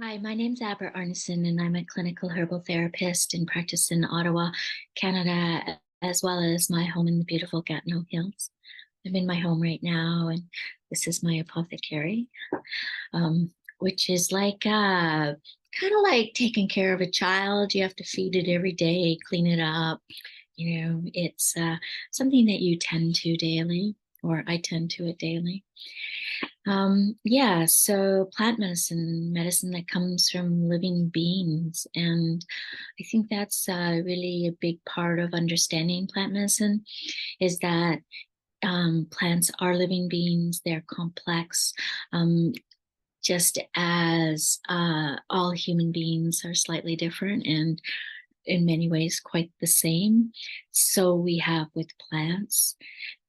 Hi, my name's Abrah Arneson, and I'm a clinical herbal therapist and practice in Ottawa, Canada, as well as my home in the beautiful Gatineau Hills. I'm in my home right now, and this is my apothecary, which is like kind of like taking care of a child. You have to feed it every day, clean it up. It's something that you tend to daily, or I tend to it daily. Yeah, so plant medicine that comes from living beings. And I think that's really a big part of understanding plant medicine is that plants are living beings, they're complex, um, just as all human beings are slightly different and in many ways quite the same. So we have with plants.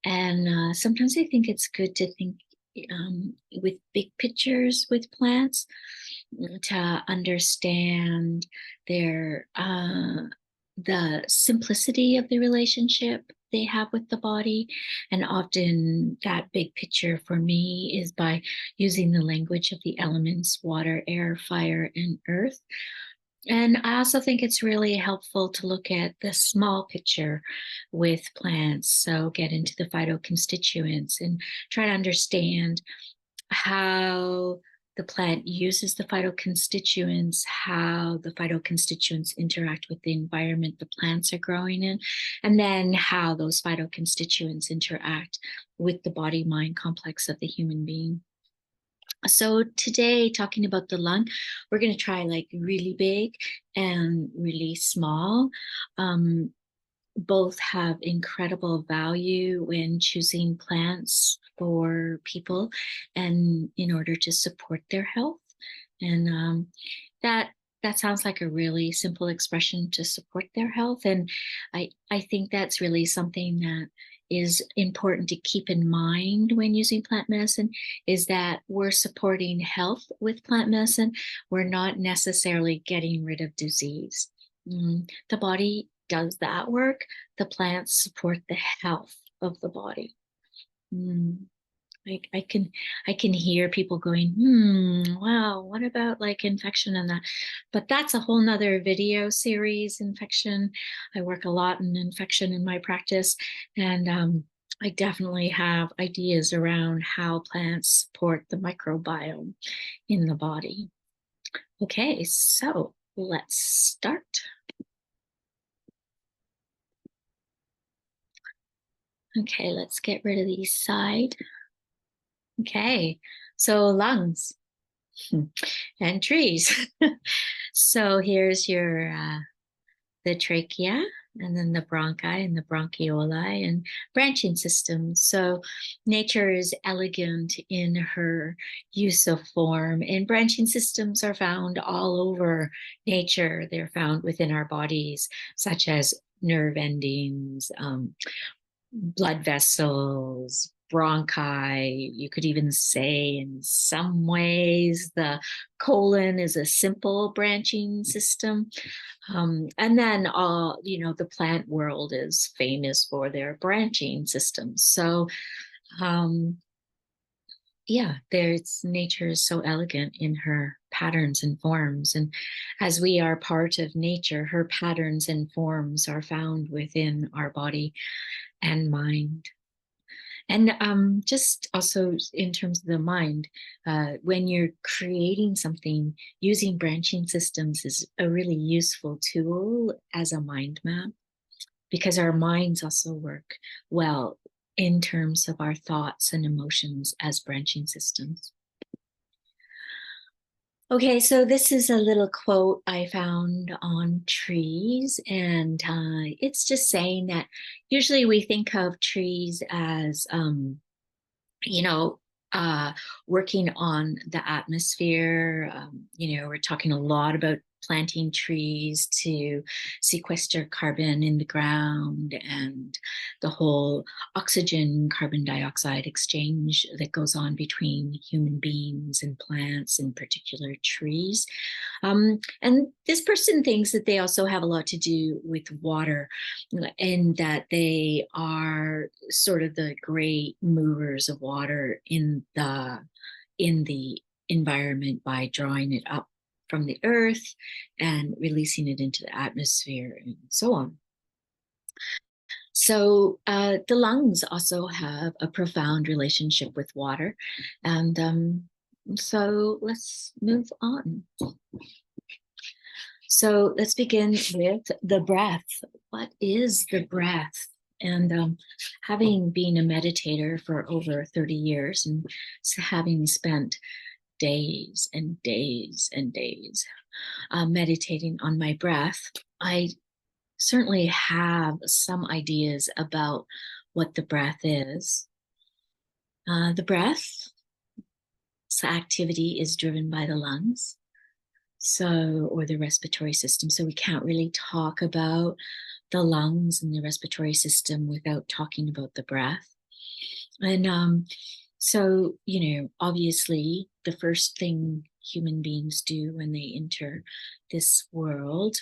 And sometimes I think it's good to think with big pictures with plants to understand their the simplicity of the relationship they have with the body. And often that big picture for me is by using the language of the elements water, air, fire, and earth. And I also think it's really helpful to look at the small picture with plants. So get into the phytoconstituents and try to understand how the plant uses the phytoconstituents, how the phytoconstituents interact with the environment the plants are growing in, and then how those phytoconstituents interact with the body mind complex of the human being. So today, talking about the lung, we're going to try like really big and really small. Um, Both have incredible value when choosing plants for people and in order to support their health. And that that sounds like a really simple expression to support their health. And I think that's really something that is important to keep in mind when using plant medicine is that we're supporting health with plant medicine. We're not necessarily getting rid of disease. The body does that work. The plants support the health of the body. Mm. Like I can hear people going, wow, what about like infection and that? But that's a whole nother video series, infection. I work a lot in infection in my practice, and I definitely have ideas around how plants support the microbiome in the body. Okay, so let's start. Okay, let's get rid of these side. Okay, so lungs. And trees. So here's your the trachea, and then the bronchi and the bronchioli and branching systems. So nature is elegant in her use of form, and branching systems are found all over nature. They're found within our bodies, such as nerve endings, blood vessels, bronchi. You could even say, in some ways, the colon is a simple branching system. And then, the plant world is famous for their branching systems. So, um, yeah, there's nature is so elegant in her patterns and forms. And as we are part of nature, her patterns and forms are found within our body and mind. And just also in terms of the mind, when you're creating something, using branching systems is a really useful tool as a mind map because our minds also work well in terms of our thoughts and emotions as branching systems. Okay, so this is a little quote I found on trees, and it's just saying that usually we think of trees as you know, uh, working on the atmosphere. We're talking a lot about planting trees to sequester carbon in the ground and the whole oxygen carbon dioxide exchange that goes on between human beings and plants, in particular trees. And this person thinks that they also have a lot to do with water and that they are sort of the great movers of water in the environment by drawing it up from the earth and releasing it into the atmosphere and so on. So the lungs also have a profound relationship with water. And so let's move on. So let's begin with the breath. What is the breath? And having been a meditator for over 30 years and having spent days and days and days meditating on my breath, I certainly have some ideas about what the breath is. The breath's activity is driven by the lungs, or the respiratory system. So we can't really talk about the lungs and the respiratory system without talking about the breath. And so, obviously, the first thing human beings do when they enter this world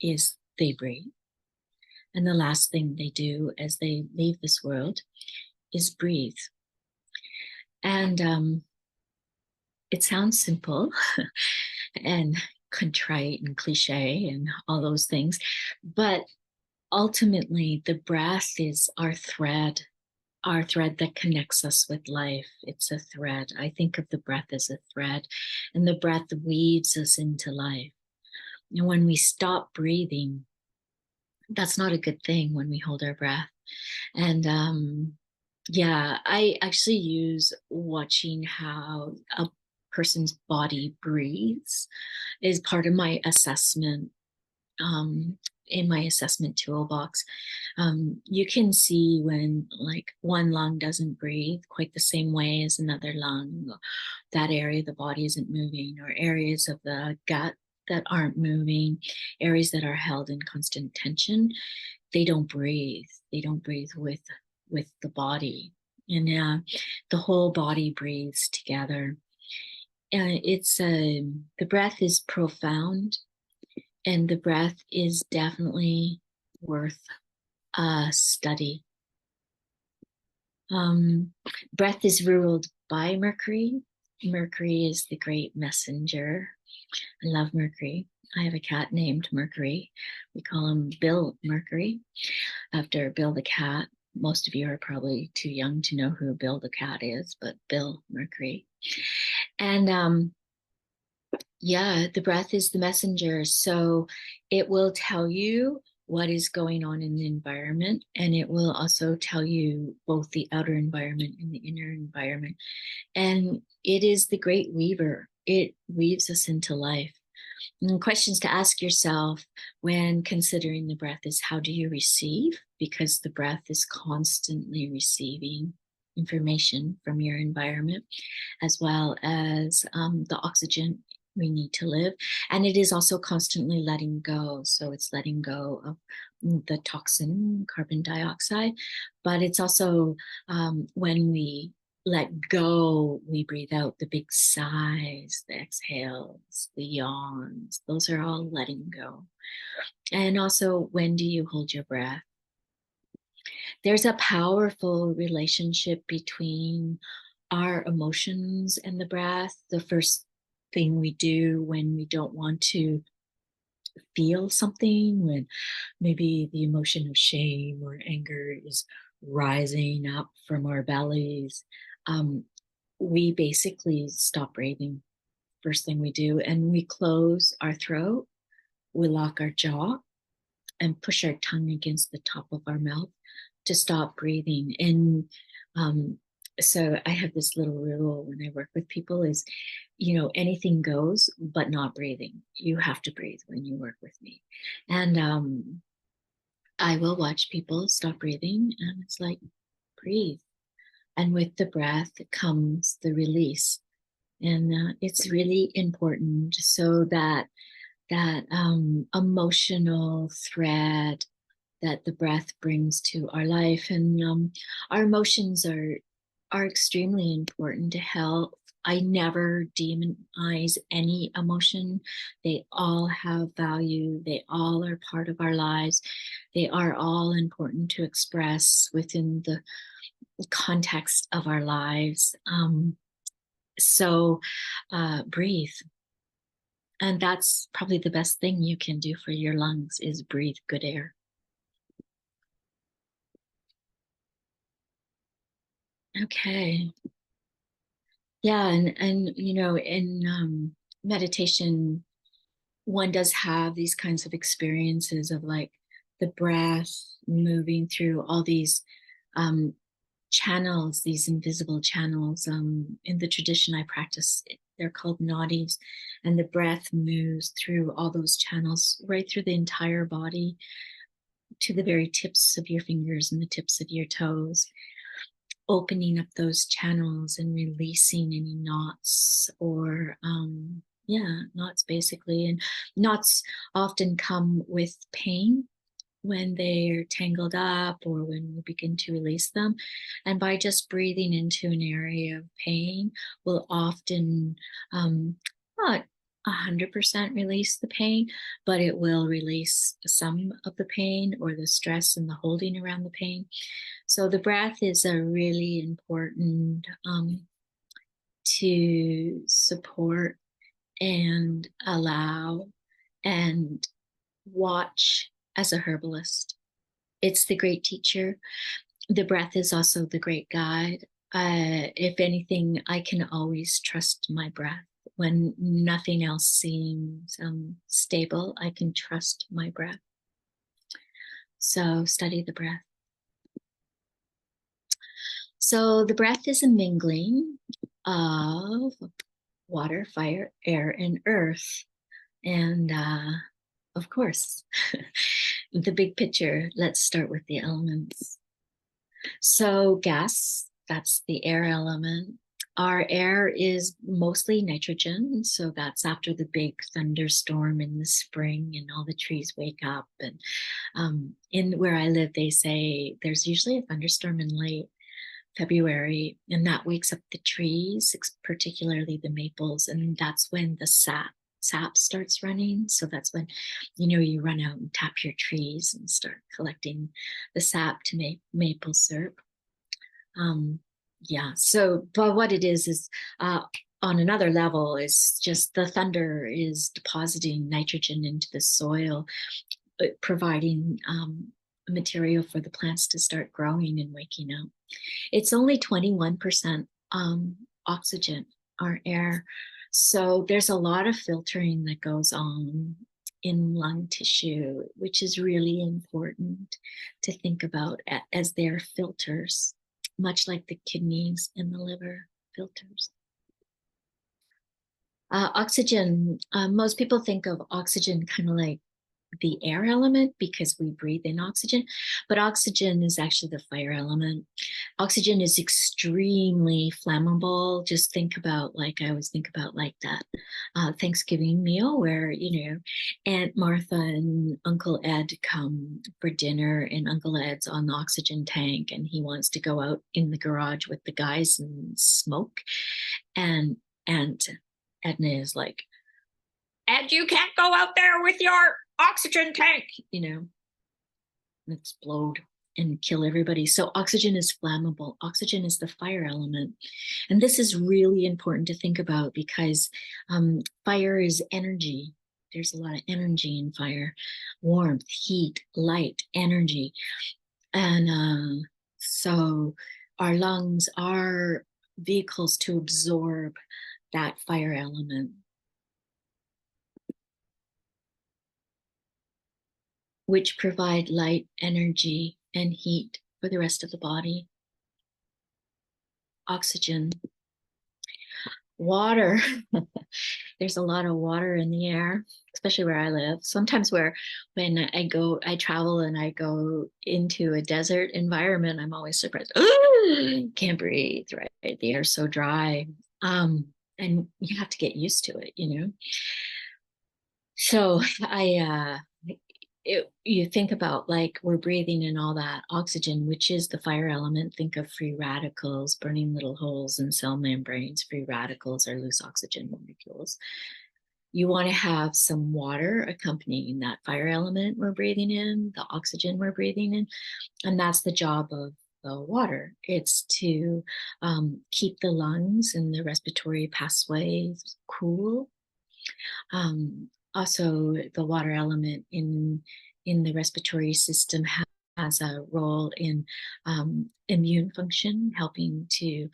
is they breathe. And the last thing they do as they leave this world is breathe. And it sounds simple and contrite and cliche and all those things, but ultimately the breath is our thread that connects us with life. It's a thread. I think of the breath as a thread, and the breath weaves us into life. And when we stop breathing, that's not a good thing when we hold our breath. And I actually use watching how a person's body breathes is part of my assessment. In my assessment toolbox, you can see when like one lung doesn't breathe quite the same way as another lung. That area of the body isn't moving, or areas of the gut that aren't moving, areas that are held in constant tension. They don't breathe. They don't breathe with the body, and the whole body breathes together. The breath is profound. And the breath is definitely worth a study. Breath is ruled by Mercury. Mercury is the great messenger. I love Mercury. I have a cat named Mercury. We call him Bill Mercury, after Bill the cat. Most of you are probably too young to know who Bill the cat is, but Bill Mercury. And the breath is the messenger. So it will tell you what is going on in the environment, and it will also tell you both the outer environment and the inner environment. And it is the great weaver. It weaves us into life. And questions to ask yourself when considering the breath is, how do you receive? Because the breath is constantly receiving information from your environment, as well as the oxygen we need to live. And it is also constantly letting go. So it's letting go of the toxin, carbon dioxide, but it's also when we let go, we breathe out the big sighs, the exhales, the yawns. Those are all letting go. And also, when do you hold your breath? There's a powerful relationship between our emotions and the breath. The first thing we do when we don't want to feel something, when maybe the emotion of shame or anger is rising up from our bellies, we basically stop breathing. First thing we do, and we close our throat, we lock our jaw, and push our tongue against the top of our mouth to stop breathing. And so I have this little rule when I work with people is, anything goes, but not breathing. You have to breathe when you work with me. And I will watch people stop breathing, and it's like, breathe. And with the breath comes the release. And it's really important so that emotional thread that the breath brings to our life. And our emotions are extremely important to health. I never demonize any emotion. They all have value. They all are part of our lives. They are all important to express within the context of our lives. So breathe. And that's probably the best thing you can do for your lungs is breathe good air. Okay. Yeah, and you know, in meditation, one does have these kinds of experiences of like the breath moving through all these um, channels, these invisible channels. In the tradition I practice, they're called nadis, and the breath moves through all those channels right through the entire body to the very tips of your fingers and the tips of your toes, opening up those channels and releasing any knots or knots basically. And knots often come with pain when they're tangled up or when we begin to release them. And by just breathing into an area of pain will often not 100% release the pain, but it will release some of the pain or the stress and the holding around the pain. So the breath is a really important to support and allow and watch as a herbalist. It's the great teacher. The breath is also the great guide. If anything, I can always trust my breath. When nothing else seems stable, I can trust my breath. So study the breath. So the breath is a mingling of water, fire, air, and earth. And of course, the big picture, let's start with the elements. So gas, that's the air element. Our air is mostly nitrogen. So that's after the big thunderstorm in the spring and all the trees wake up. And in where I live, they say there's usually a thunderstorm in late February, and that wakes up the trees, particularly the maples, and that's when the sap starts running. So that's when, you run out and tap your trees and start collecting the sap to make maple syrup. So, but what it is on another level is just the thunder is depositing nitrogen into the soil, providing material for the plants to start growing and waking up. It's only 21% oxygen, our air. So there's a lot of filtering that goes on in lung tissue, which is really important to think about as their filters, much like the kidneys and the liver filters. Oxygen, most people think of oxygen kind of like the air element because we breathe in oxygen, but oxygen is actually the fire element. Oxygen is extremely flammable. Just think about, I always think about like that Thanksgiving meal where, Aunt Martha and Uncle Ed come for dinner and Uncle Ed's on the oxygen tank and he wants to go out in the garage with the guys and smoke. And Aunt Edna is like, "Ed, you can't go out there with your oxygen tank," explode and kill everybody. So oxygen is flammable. Oxygen is the fire element. And this is really important to think about because fire is energy. There's a lot of energy in fire: warmth, heat, light, energy. And so our lungs are vehicles to absorb that fire element, which provide light, energy, and heat for the rest of the body. Oxygen. Water. There's a lot of water in the air, especially where I live. Sometimes when I travel and I go into a desert environment, I'm always surprised. Can't breathe, right? The air's so dry. And you have to get used to it, So you think about we're breathing in all that oxygen, which is the fire element. Think of free radicals burning little holes in cell membranes. Free radicals are loose oxygen molecules. You want to have some water accompanying that fire element we're breathing in, the oxygen we're breathing in, and that's the job of the water. It's to keep the lungs and the respiratory pathways cool. Also, the water element in the respiratory system has a role in immune function, helping to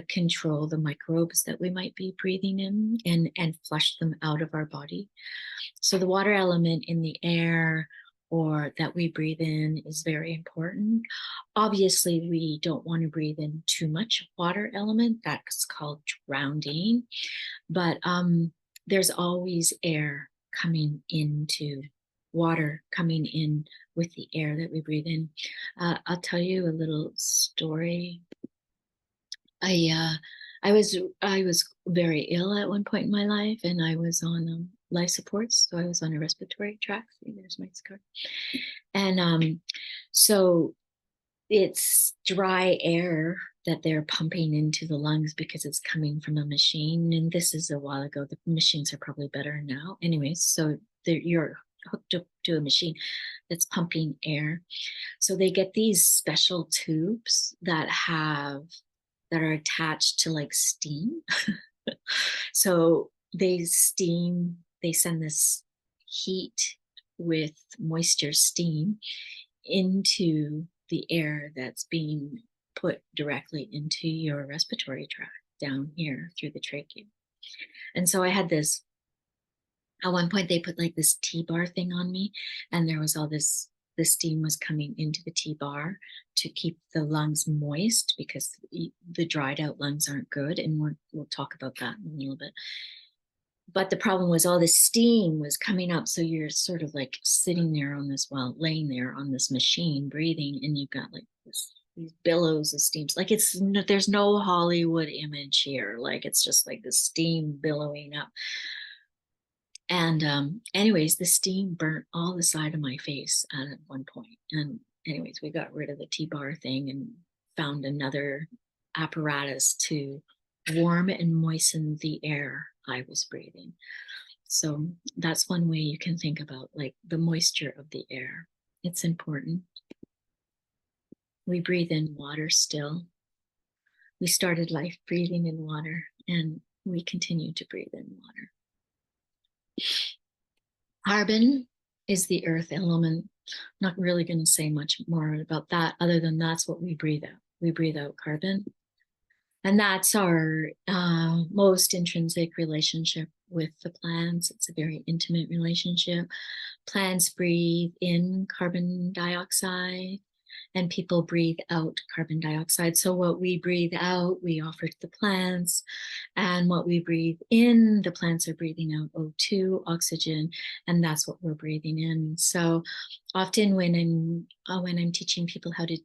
control the microbes that we might be breathing in and flush them out of our body. So the water element in the air or that we breathe in is very important. Obviously, we don't want to breathe in too much water element. That's called drowning. But there's always air coming into water coming in with the air that we breathe in. I'll tell you a little story. I was very ill at one point in my life, and I was on life supports. So I was on a respiratory tract. See, there's my scar. And so it's dry air that they're pumping into the lungs because it's coming from a machine. And this is a while ago. The machines are probably better now. Anyways, so you're hooked up to a machine that's pumping air. So they get these special tubes that are attached to like steam. So they send this heat with moisture steam into the air that's being put directly into your respiratory tract down here through the trachea. And so I had this, at one point they put like this T-bar thing on me, and there was all this, the steam was coming into the T-bar to keep the lungs moist because the dried out lungs aren't good. And we'll talk about that in a little bit. But the problem was all the steam was coming up. So you're sort of like sitting there on this, well, laying there on this machine, breathing, and you've got like these billows of steams. Like there's no Hollywood image here. Like it's just like the steam billowing up. And anyways, the steam burnt all the side of my face at one point. And anyways, we got rid of the T-bar thing and found another apparatus to warm and moisten the air I was breathing. So that's one way you can think about like the moisture of the air. It's important. We breathe in water still. We started life breathing in water, and we continue to breathe in water. Carbon is the earth element. Not really going to say much more about that other than that's what we breathe out. We breathe out carbon. And that's our most intrinsic relationship with the plants. It's a very intimate relationship. Plants breathe in carbon dioxide, and people breathe out carbon dioxide. So what we breathe out, we offer to the plants, and what we breathe in, the plants are breathing out O2, oxygen, and that's what we're breathing in. So often when I'm teaching people how to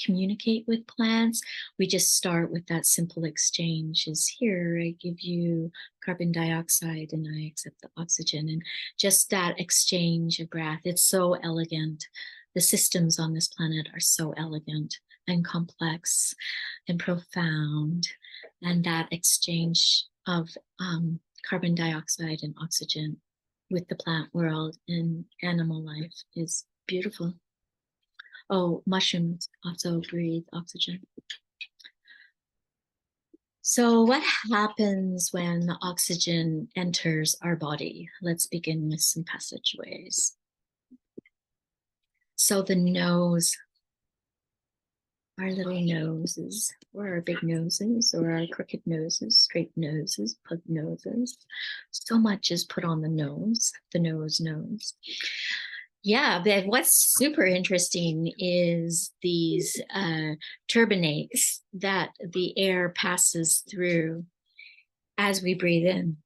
communicate with plants, we just start with that simple exchange is here, I give you carbon dioxide and I accept the oxygen. And just that exchange of breath, it's so elegant. The systems on this planet are so elegant and complex and profound. And that exchange of carbon dioxide and oxygen with the plant world and animal life is beautiful. Oh, mushrooms also breathe oxygen. So what happens when the oxygen enters our body? Let's begin with some passageways. So the nose, our little noses, or our big noses, or our crooked noses, straight noses, pug noses. So much is put on the nose. Yeah, but what's super interesting is these turbinates that the air passes through as we breathe in.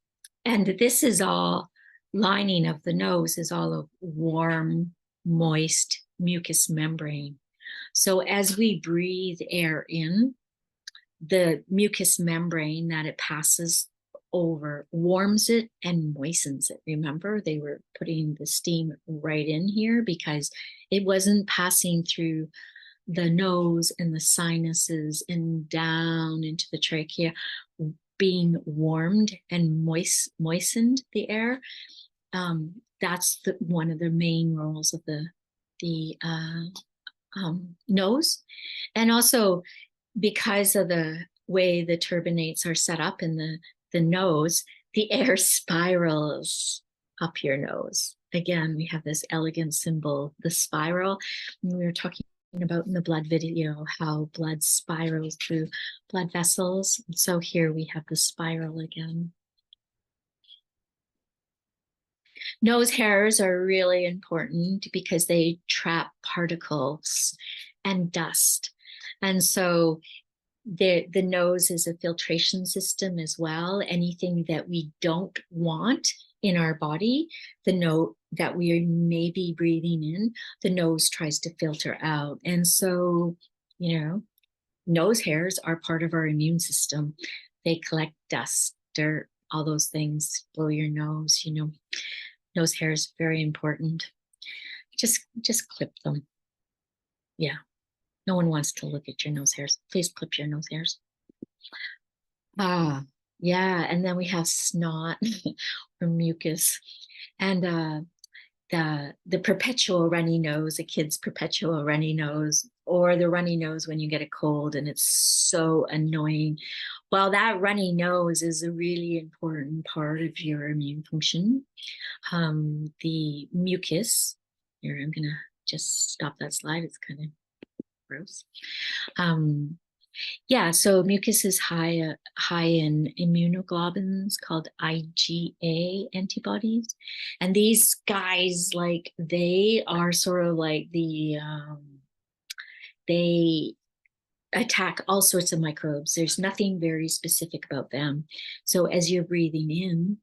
And this is all, lining of the nose is all a warm, moist mucous membrane. So as we breathe air in, the mucous membrane that it passes over warms it and moistens it. Remember, they were putting the steam right in here because it wasn't passing through the nose and the sinuses and down into the trachea, being warmed and moistened the air. That's one of the main roles of the nose. And also because of the way the turbinates are set up in the nose, the air spirals up your nose. Again, we have this elegant symbol, the spiral. And we were talking about in the blood video how blood spirals through blood vessels. So here we have the spiral again. Nose hairs are really important because they trap particles and dust. And so the nose is a filtration system as well. Anything that we don't want in our body, the nose that we are maybe breathing in, the nose tries to filter out. And so, nose hairs are part of our immune system. They collect dust, dirt, all those things, blow your nose, nose hair is very important. Just clip them. Yeah. No one wants to look at your nose hairs. Please clip your nose hairs. Yeah. And then we have snot or mucus. And the perpetual runny nose, a kid's perpetual runny nose, or the runny nose when you get a cold and it's so annoying. Well, that runny nose is a really important part of your immune function. The mucus, here, I'm gonna just stop that slide. It's kind of gross. Yeah, so mucus is high in immunoglobulins called IgA antibodies, and these guys, like, they are sort of like they attack all sorts of microbes. There's nothing very specific about them. So as you're breathing in,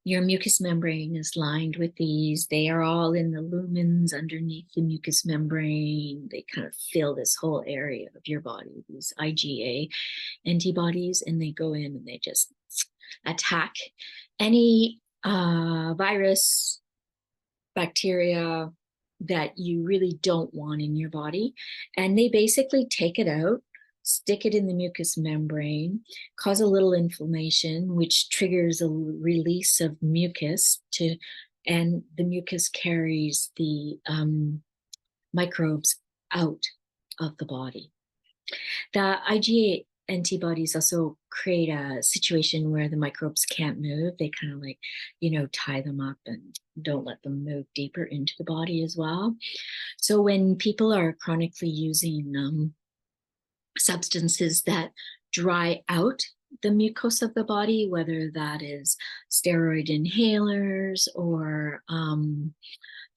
your mucous membrane is lined with these. They are all in the lumens underneath the mucous membrane. They kind of fill this whole area of your body, these IgA antibodies, and they go in and they just attack any virus, bacteria that you really don't want in your body. And they basically take it out, stick it in the mucous membrane, cause a little inflammation, which triggers a release of mucus and the mucus carries the microbes out of the body. The IgA antibodies also create a situation where the microbes can't move. They kind of like, tie them up and don't let them move deeper into the body as well. So when people are chronically using substances that dry out the mucosa of the body, whether that is steroid inhalers or,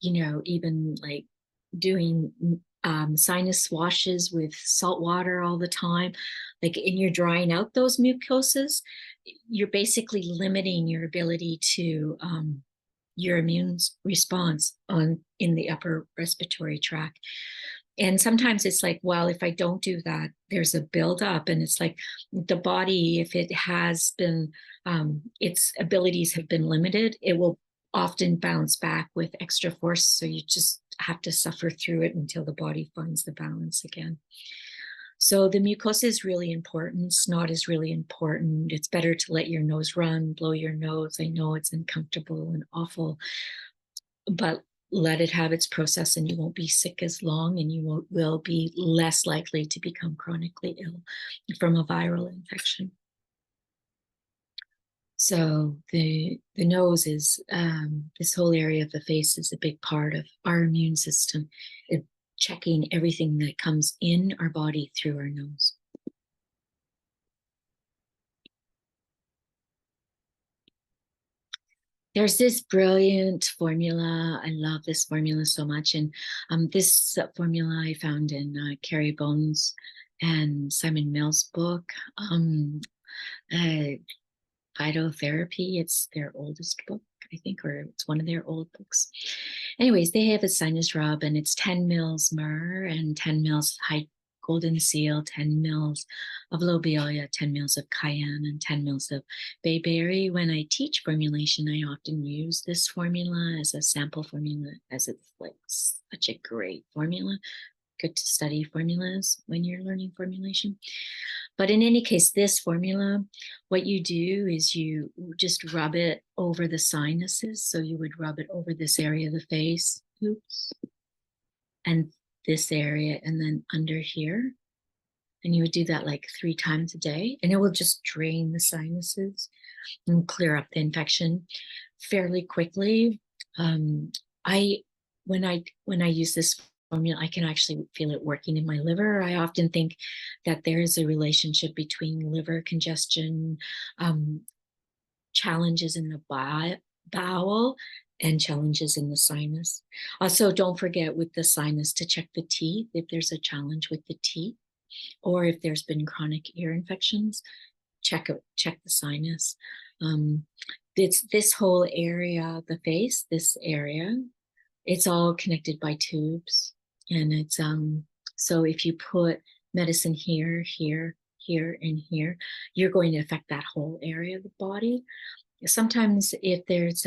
even like doing sinus washes with salt water all the time, and you're drying out those mucosas, you're basically limiting your ability to your immune response in the upper respiratory tract. And sometimes it's like, well, if I don't do that, there's a buildup, and it's like the body, if it has been, its abilities have been limited, it will often bounce back with extra force. So you just have to suffer through it until the body finds the balance again. So the mucosa is really important. Snot is really important. It's better to let your nose run, blow your nose. I know it's uncomfortable and awful, but let it have its process, and you won't be sick as long, and you will be less likely to become chronically ill from a viral infection. So the nose is, this whole area of the face is a big part of our immune system, checking everything that comes in our body through our nose. There's this brilliant formula. I love this formula so much. And this formula I found in Carrie Bones and Simon Mill's book, Phytotherapy. It's their oldest book, I think, or it's one of their old books. Anyways, they have a sinus rub, and it's 10 mils myrrh and 10 mils high golden seal, 10 mils of lobelia, 10 mils of cayenne, and 10 mils of bayberry. When I teach formulation, I often use this formula as a sample formula, as it's like such a great formula. Good to study formulas when you're learning formulation. But in any case, this formula, what you do is you just rub it over the sinuses. So you would rub it over this area of the face, oops, and this area, and then under here. And you would do that like 3 times a day, and it will just drain the sinuses and clear up the infection fairly quickly. I when I use this formula, I can actually feel it working in my liver. I often think that there is a relationship between liver congestion, um, challenges in the bowel, and challenges in the sinus. Also, don't forget with the sinus to check the teeth if there's a challenge with the teeth, or if there's been chronic ear infections. Check the sinus. Um, it's this whole area, the face, this area, it's all connected by tubes, and it's so if you put medicine here, here, here, and here, you're going to affect that whole area of the body. Sometimes if there's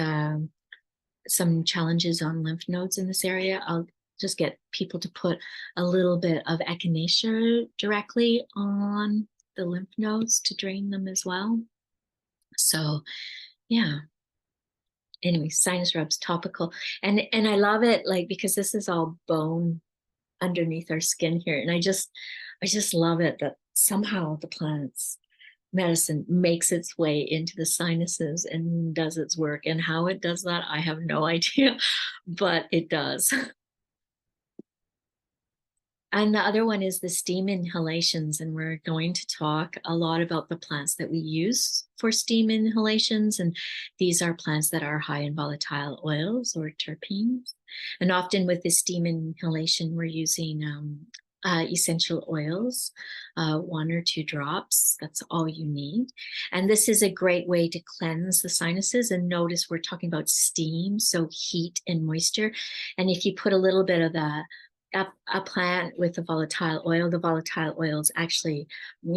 some challenges on lymph nodes in this area, I'll just get people to put a little bit of echinacea directly on the lymph nodes to drain them as well. So yeah, anyway, sinus rubs, topical. And I love it, like, because this is all bone underneath our skin here, and I just love it that somehow the plant's medicine makes its way into the sinuses and does its work. And how it does that, I have no idea, but it does. And the other one is the steam inhalations. And we're going to talk a lot about the plants that we use for steam inhalations. And these are plants that are high in volatile oils or terpenes. And often with the steam inhalation, we're using essential oils, 1 or 2 drops. That's all you need. And this is a great way to cleanse the sinuses. And notice we're talking about steam, so heat and moisture. And if you put a little bit of a plant with a volatile oil, the volatile oils actually,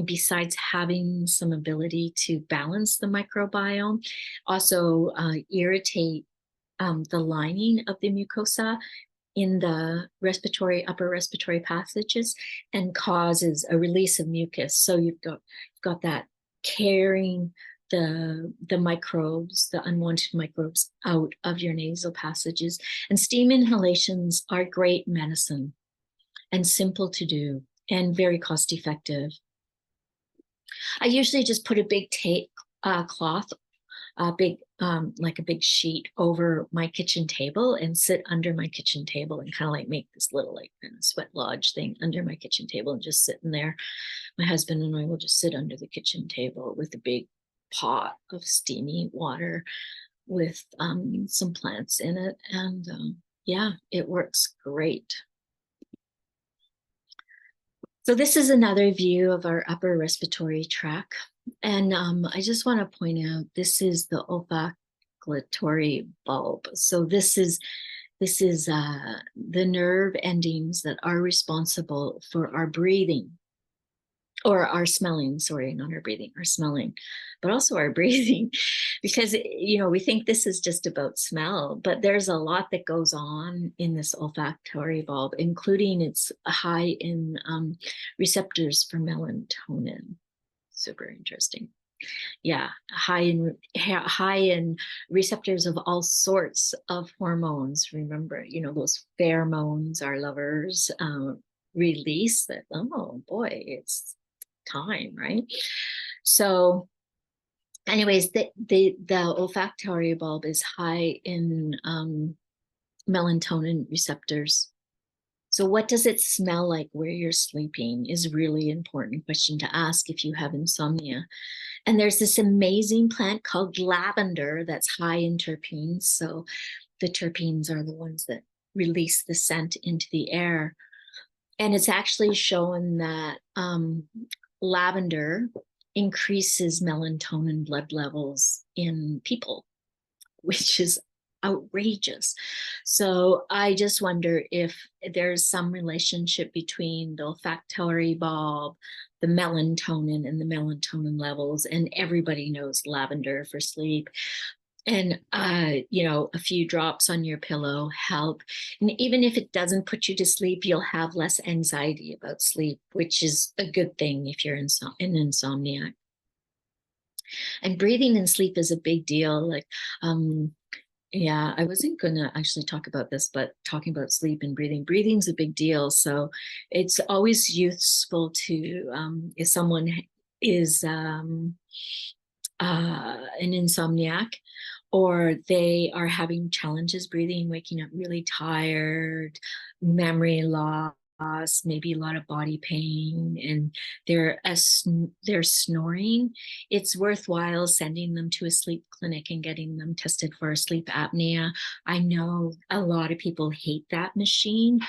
besides having some ability to balance the microbiome, also irritate the lining of the mucosa in the upper respiratory passages, and causes a release of mucus. So you've got that carrying the microbes, the unwanted microbes, out of your nasal passages. And steam inhalations are great medicine and simple to do and very cost effective. I usually just put a big cloth, like a big sheet over my kitchen table, and sit under my kitchen table and kind of like make this little like kind of sweat lodge thing under my kitchen table and just sitting there. My husband and I will just sit under the kitchen table with a big pot of steamy water with some plants in it. And yeah, it works great. So this is another view of our upper respiratory tract. And I just want to point out, this is the olfactory bulb. So this is the nerve endings that are responsible for our breathing, or our smelling, sorry, not our breathing, our smelling, but also our breathing, because, we think this is just about smell, but there's a lot that goes on in this olfactory bulb, including it's high in receptors for melatonin. Super interesting. Yeah, high in receptors of all sorts of hormones. Remember, those pheromones our lovers release, that, oh boy, it's time, right? So anyways, the olfactory bulb is high in melatonin receptors. So what does it smell like where you're sleeping is really important question to ask if you have insomnia. And there's this amazing plant called lavender that's high in terpenes. So the terpenes are the ones that release the scent into the air. And it's actually shown that lavender increases melatonin blood levels in people, which is outrageous. So I just wonder if there's some relationship between the olfactory bulb, the melatonin, and the melatonin levels. And everybody knows lavender for sleep. And, a few drops on your pillow help. And even if it doesn't put you to sleep, you'll have less anxiety about sleep, which is a good thing if you're an insomniac. And breathing in sleep is a big deal. Like, Yeah, I wasn't gonna actually talk about this, but talking about sleep and breathing, breathing's a big deal. So it's always useful to, if someone is an insomniac, or they are having challenges breathing, waking up really tired, memory loss, maybe a lot of body pain, and they're snoring, it's worthwhile sending them to a sleep clinic and getting them tested for sleep apnea. I know a lot of people hate that machine,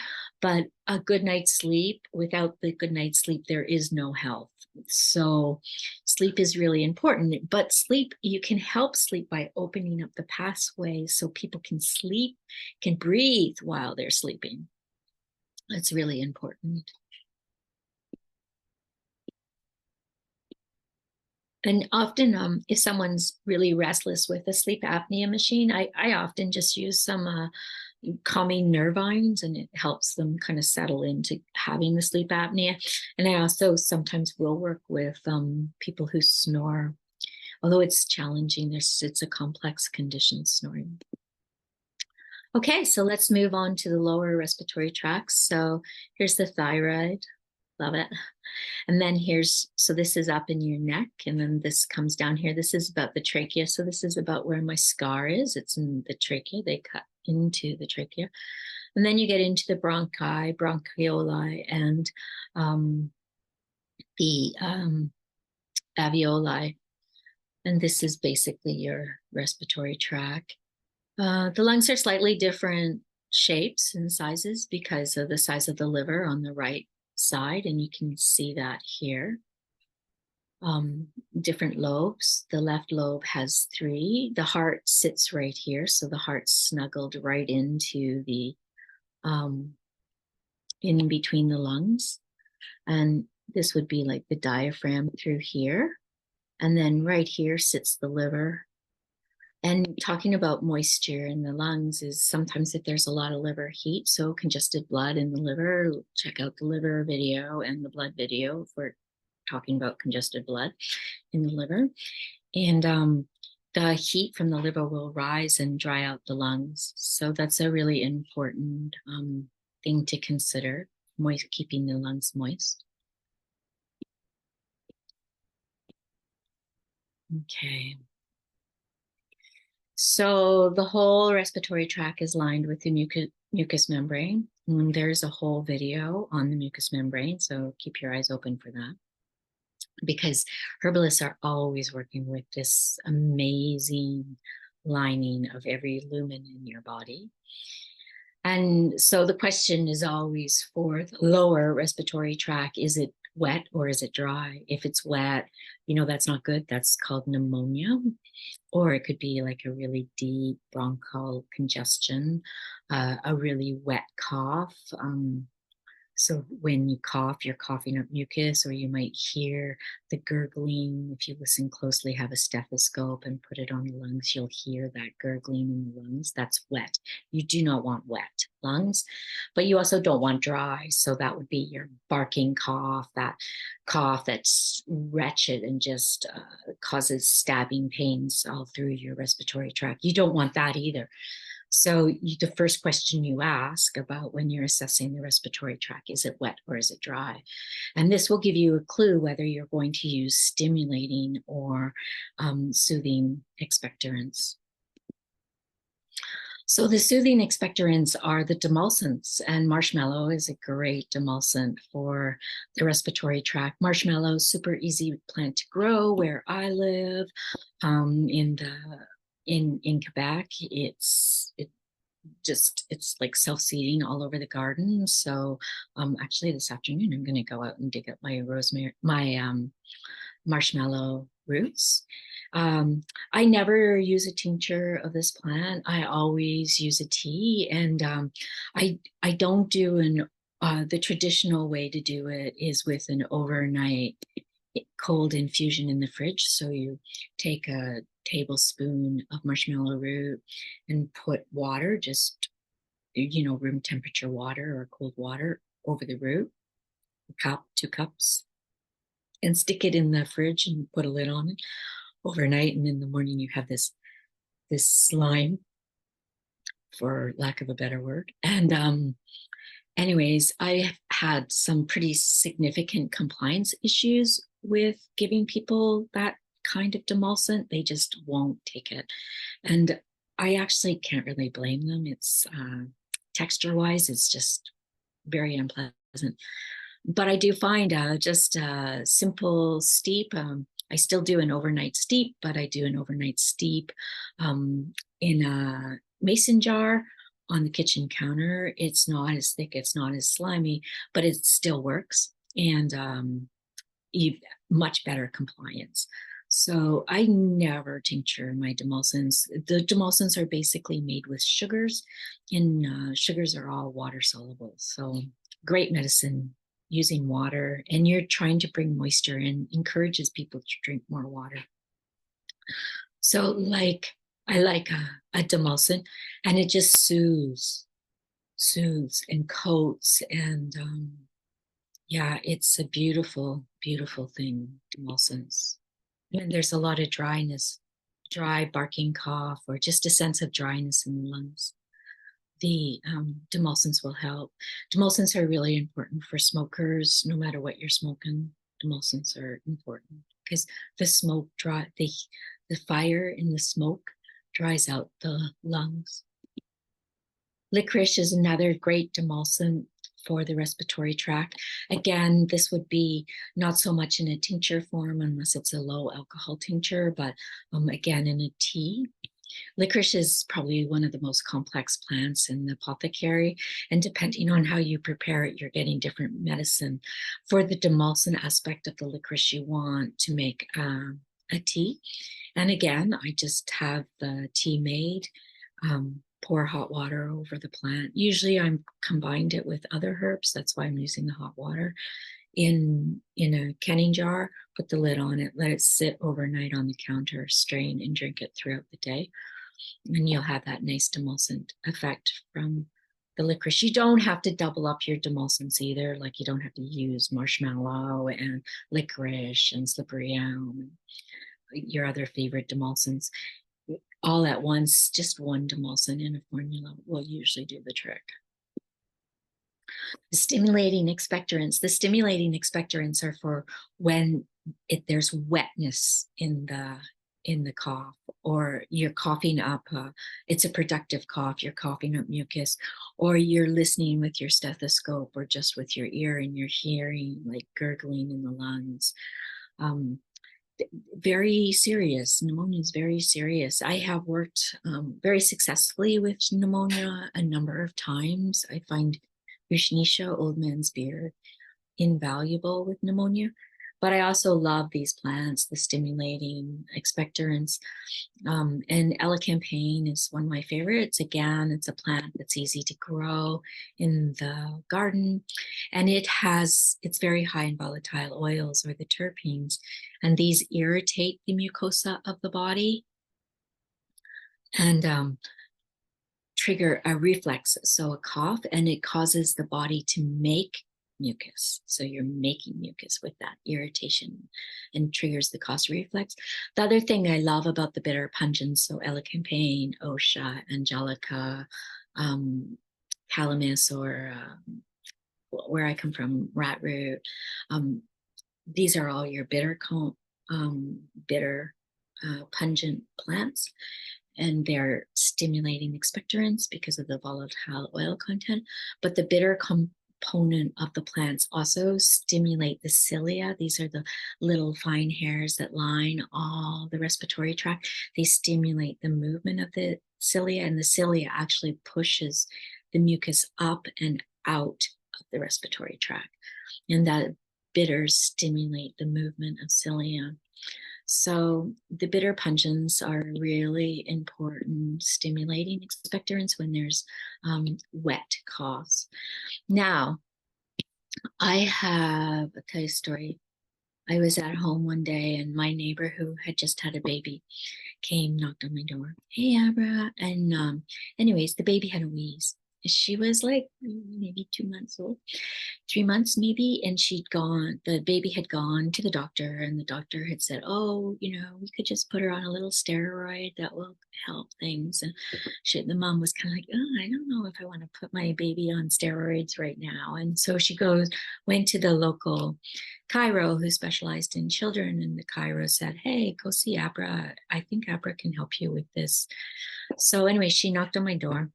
but a good night's sleep, without the good night's sleep, there is no health. So sleep is really important, but sleep, you can help sleep by opening up the pathways so people can sleep, can breathe while they're sleeping. That's really important. And often, if someone's really restless with a sleep apnea machine, I often just use some calming nervines, and it helps them kind of settle into having the sleep apnea. And I also sometimes will work with people who snore, although it's challenging. It's a complex condition, snoring. Okay, so let's move on to the lower respiratory tracts. So here's the thyroid. Love it. And then so this is up in your neck, and then this comes down here. This is about the trachea. So this is about where my scar is. It's in the trachea. They cut into the trachea. And then you get into the bronchi, bronchioli, and the alveoli. And this is basically your respiratory tract. The lungs are slightly different shapes and sizes because of the size of the liver on the right side, and you can see that here. Different lobes. The left lobe has 3. The heart sits right here, so the heart's snuggled right into the in between the lungs, and this would be like the diaphragm through here, and then right here sits the liver. And talking about moisture in the lungs is sometimes if there's a lot of liver heat, so congested blood in the liver, check out the liver video and the blood video for talking about congested blood in the liver. And the heat from the liver will rise and dry out the lungs. So that's a really important thing to consider, keeping the lungs moist. Okay. So the whole respiratory tract is lined with the mucous membrane. And there's a whole video on the mucous membrane, so keep your eyes open for that. Because herbalists are always working with this amazing lining of every lumen in your body. And so the question is always for the lower respiratory tract, is it wet or is it dry? If it's wet, that's not good. That's called pneumonia. Or it could be like a really deep bronchial congestion, a really wet cough. So when you cough, you're coughing up mucus, or you might hear the gurgling. If you listen closely, have a stethoscope and put it on the lungs, you'll hear that gurgling in the lungs. That's wet. You do not want wet lungs, but you also don't want dry. So that would be your barking cough, that cough that's wretched and just causes stabbing pains all through your respiratory tract. You don't want that either. So the first question you ask about when you're assessing the respiratory tract, is it wet or is it dry? And this will give you a clue whether you're going to use stimulating or soothing expectorants. So the soothing expectorants are the demulcents, and marshmallow is a great demulcent for the respiratory tract. Marshmallow is super easy plant to grow where I live. In Quebec, it's like self-seeding all over the garden. So actually this afternoon I'm going to go out and dig up my marshmallow roots. I never use a tincture of this plant. I always use a tea, and I don't do the traditional way to do it is with an overnight cold infusion in the fridge. So you take a tablespoon of marshmallow root and put water, just room temperature water or cold water over the root, a cup, 2 cups, and stick it in the fridge and put a lid on it overnight. And in the morning you have this slime for lack of a better word. And anyways, I had some pretty significant compliance issues with giving people that kind of demulcent. They just won't take it. And I actually can't really blame them. It's texture wise, it's just very unpleasant. But I do find just a simple steep. I still do an overnight steep, but I do an overnight steep in a mason jar on the kitchen counter. It's not as thick, it's not as slimy, but it still works. And you much better compliance. So I never tincture my demulcents. The demulcents are basically made with sugars, and sugars are all water soluble. So great medicine using water, and you're trying to bring moisture in, encourages people to drink more water. So I like a demulcent, and it just soothes and coats, and yeah, it's a beautiful, beautiful thing, demulcents. When there's a lot of dryness, dry barking cough, or just a sense of dryness in the lungs, the demulcents will help. Demulcents are really important for smokers. No matter what you're smoking, demulcents are important because the smoke the fire in the smoke dries out the lungs. Licorice is another great demulcent for the respiratory tract. Again, this would be not so much in a tincture form unless it's a low alcohol tincture, but again, in a tea. Licorice is probably one of the most complex plants in the apothecary, and depending on how you prepare it, you're getting different medicine. For the demulcent aspect of the licorice, you want to make a tea. And again, I just have the tea made, pour hot water over the plant. Usually I'm combined it with other herbs. That's why I'm using the hot water in a canning jar, put the lid on it, let it sit overnight on the counter, strain and drink it throughout the day. And you'll have that nice demulcent effect from the licorice. You don't have to double up your demulcents either. Like you don't have to use marshmallow and licorice and slippery elm, your other favorite demulcents all at once. Just one demulcent in a formula will usually do the trick. The stimulating expectorants are for when there's wetness in the cough, or you're coughing up, it's a productive cough, you're coughing up mucus, or you're listening with your stethoscope or just with your ear and you're hearing like gurgling in the lungs. Very serious. Pneumonia is very serious. I have worked very successfully with pneumonia a number of times. I find Ushnisha, old man's beard, invaluable with pneumonia. But I also love these plants, the stimulating expectorants. And elecampane is one of my favorites. Again, it's a plant that's easy to grow in the garden. And it's very high in volatile oils, or the terpenes. And these irritate the mucosa of the body and trigger a reflex, so a cough, and it causes the body to make mucus. So you're making mucus with that irritation and triggers the cough reflex. The other thing I love about the bitter pungents, so elecampane, osha, angelica, calamus, or where I come from, rat root, these are all your bitter pungent plants, and they're stimulating expectorants because of the volatile oil content. But the bitter component of the plants also stimulate the cilia. These are the little fine hairs that line all the respiratory tract. They stimulate the movement of the cilia, and the cilia actually pushes the mucus up and out of the respiratory tract. And that bitters stimulate the movement of cilia. So the bitter pungents are really important stimulating expectorants when there's wet coughs. Now, I'll tell you a story. I was at home one day, and my neighbor who had just had a baby knocked on my door. Hey, Abrah. And anyways, the baby had a wheeze. she was like maybe 2 months old, 3 months maybe, and the baby had gone to the doctor, and the doctor had said, oh, we could just put her on a little steroid that will help things. And the mom was kind of like, oh, I don't know if I want to put my baby on steroids right now. And so she went to the local chiro who specialized in children, and the chiro said, hey, go see Abrah. I think Abrah can help you with this. So anyway, she knocked on my door,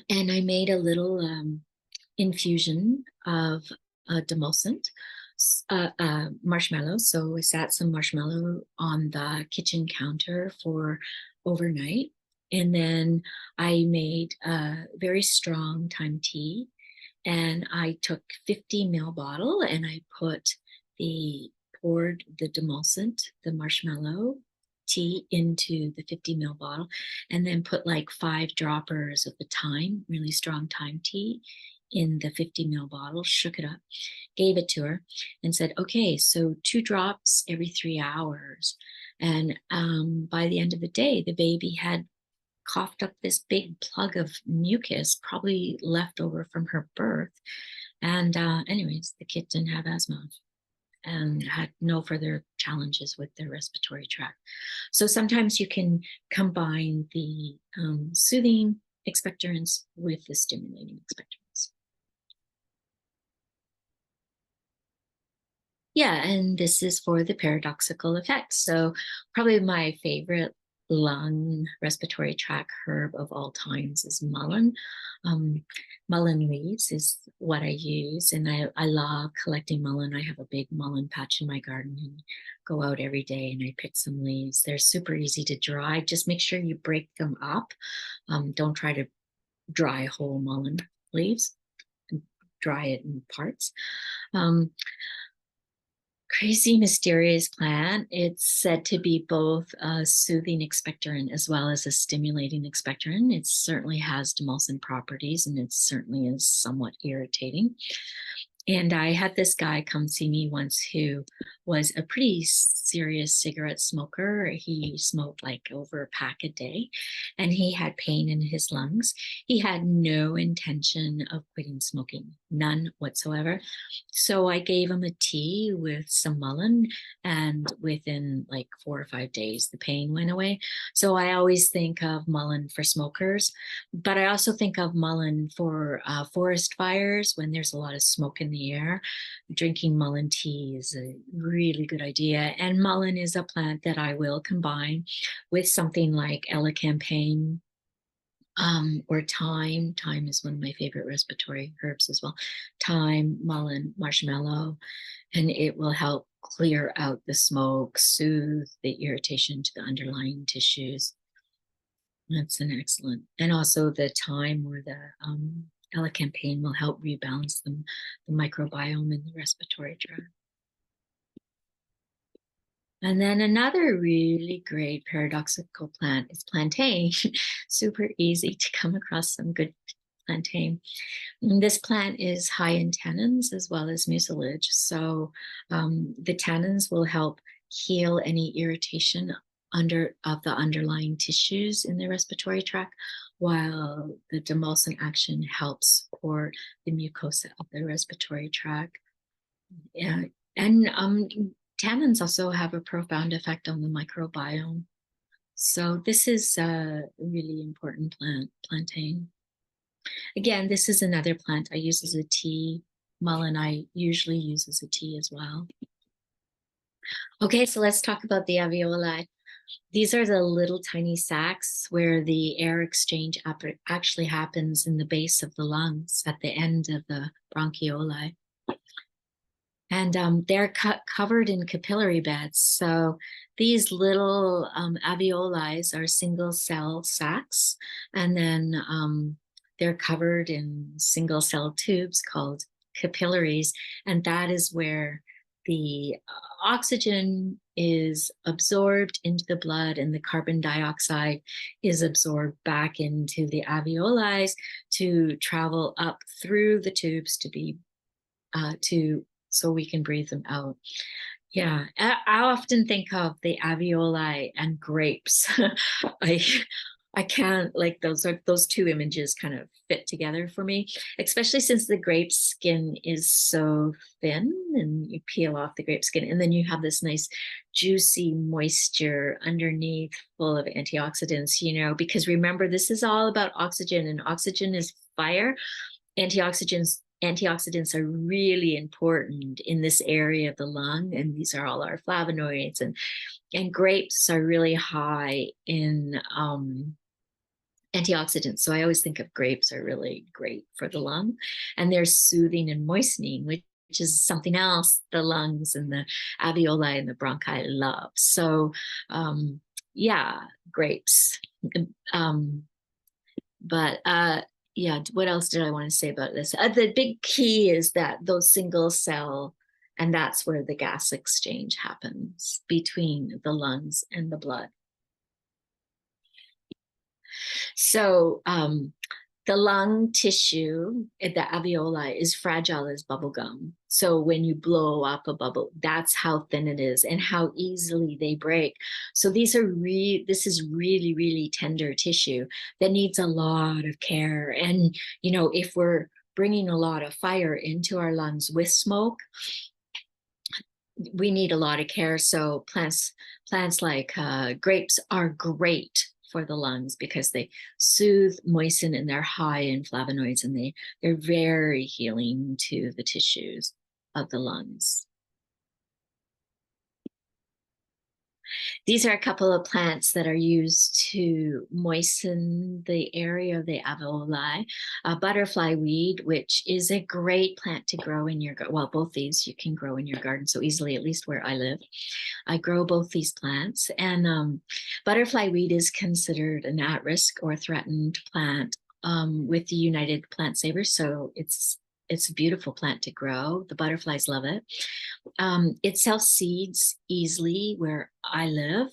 and I made a little infusion of demulcent, marshmallow. So I sat some marshmallow on the kitchen counter for overnight. And then I made a very strong thyme tea. And I took 50 ml bottle, and I poured the demulcent, the marshmallow tea, into the 50 ml bottle, and then put like 5 droppers of the thyme, really strong thyme tea, in the 50 ml bottle, shook it up, gave it to her, and said, okay, so 2 drops every 3 hours. And by the end of the day, the baby had coughed up this big plug of mucus, probably left over from her birth. And anyways, the kid didn't have asthma and had no further challenges with their respiratory tract. So sometimes you can combine the soothing expectorants with the stimulating expectorants. Yeah, and this is for the paradoxical effects. So probably my favorite lung respiratory tract herb of all times is mullein. Mullein leaves is what I use, and I love collecting mullein. I have a big mullein patch in my garden and go out every day and I pick some leaves. They're super easy to dry. Just make sure you break them up. Don't try to dry whole mullein leaves. Dry it in parts. Crazy mysterious plant. It's said to be both a soothing expectorant as well as a stimulating expectorant. It certainly has demulcent properties, and it certainly is somewhat irritating. And I had this guy come see me once who was a pretty serious cigarette smoker. He smoked like over a pack a day, and he had pain in his lungs. He had no intention of quitting smoking, none whatsoever. So I gave him a tea with some mullein, and within like 4 or 5 days, the pain went away. So I always think of mullein for smokers, but I also think of mullein for forest fires when there's a lot of smoke in the air. Drinking mullein tea is a really good idea. And mullein is a plant that I will combine with something like elecampane or thyme. Thyme is one of my favorite respiratory herbs as well. Thyme, mullein, marshmallow, and it will help clear out the smoke, soothe the irritation to the underlying tissues. That's an excellent. And also the thyme or the elecampane will help rebalance the microbiome in the respiratory tract. And then another really great paradoxical plant is plantain. Super easy to come across some good plantain. And this plant is high in tannins as well as mucilage. So the tannins will help heal any irritation of the underlying tissues in the respiratory tract, while the demulcent action helps support the mucosa of the respiratory tract. Yeah. And tannins also have a profound effect on the microbiome. So this is a really important plant, plantain. Again, this is another plant I use as a tea. Mullein I usually use as a tea as well. Okay, so let's talk about the alveoli. These are the little tiny sacs where the air exchange actually happens in the base of the lungs at the end of the bronchioli. And they're covered in capillary beds. So these little alveoli are single cell sacs, and then they're covered in single cell tubes called capillaries. And that is where the oxygen is absorbed into the blood, and the carbon dioxide is absorbed back into the alveoli to travel up through the tubes to be so we can breathe them out. Yeah, I often think of the alveoli and grapes. I I can't, like, those two images kind of fit together for me, especially since the grape skin is so thin and you peel off the grape skin and then you have this nice juicy moisture underneath full of antioxidants, because remember, this is all about oxygen, and oxygen is fire. Antioxidants are really important in this area of the lung, and these are all our flavonoids, and grapes are really high in antioxidants. So I always think of grapes are really great for the lung, and they're soothing and moistening, which is something else the lungs and the alveoli and the bronchi love. So yeah, grapes. Um, but yeah, what else did I want to say about this? The big key is that those single cell, and that's where the gas exchange happens between the lungs and the blood. So the lung tissue, the alveoli, is fragile as bubble gum. So when you blow up a bubble, that's how thin it is and how easily they break. So this is really, really tender tissue that needs a lot of care. And, if we're bringing a lot of fire into our lungs with smoke, we need a lot of care. So plants like grapes are great for the lungs because they soothe, moisten, and they're high in flavonoids, and they're very healing to the tissues of the lungs. These are a couple of plants that are used to moisten the area of the alveoli. Butterfly weed, which is a great plant to grow in your garden. Well, both these you can grow in your garden so easily, at least where I live. I grow both these plants, and butterfly weed is considered an at-risk or threatened plant with the United Plant Savers. So it's a beautiful plant to grow. The butterflies love it. It self-seeds easily where I live.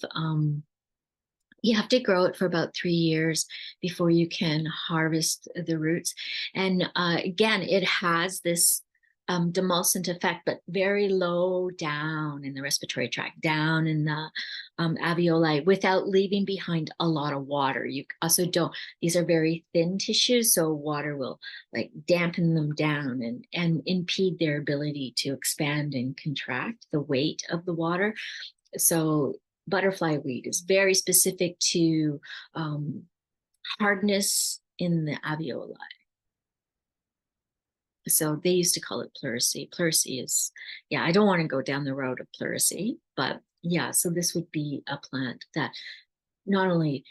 You have to grow it for about 3 years before you can harvest the roots. And again, it has this demulcent effect, but very low down in the respiratory tract, down in the alveoli, without leaving behind a lot of water. You also don't, these are very thin tissues, so water will like dampen them down and impede their ability to expand and contract, the weight of the water. So butterfly weed is very specific to hardness in the alveoli. So they used to call it pleurisy. Pleurisy is, yeah, I don't want to go down the road of pleurisy, but yeah, so this would be a plant that not only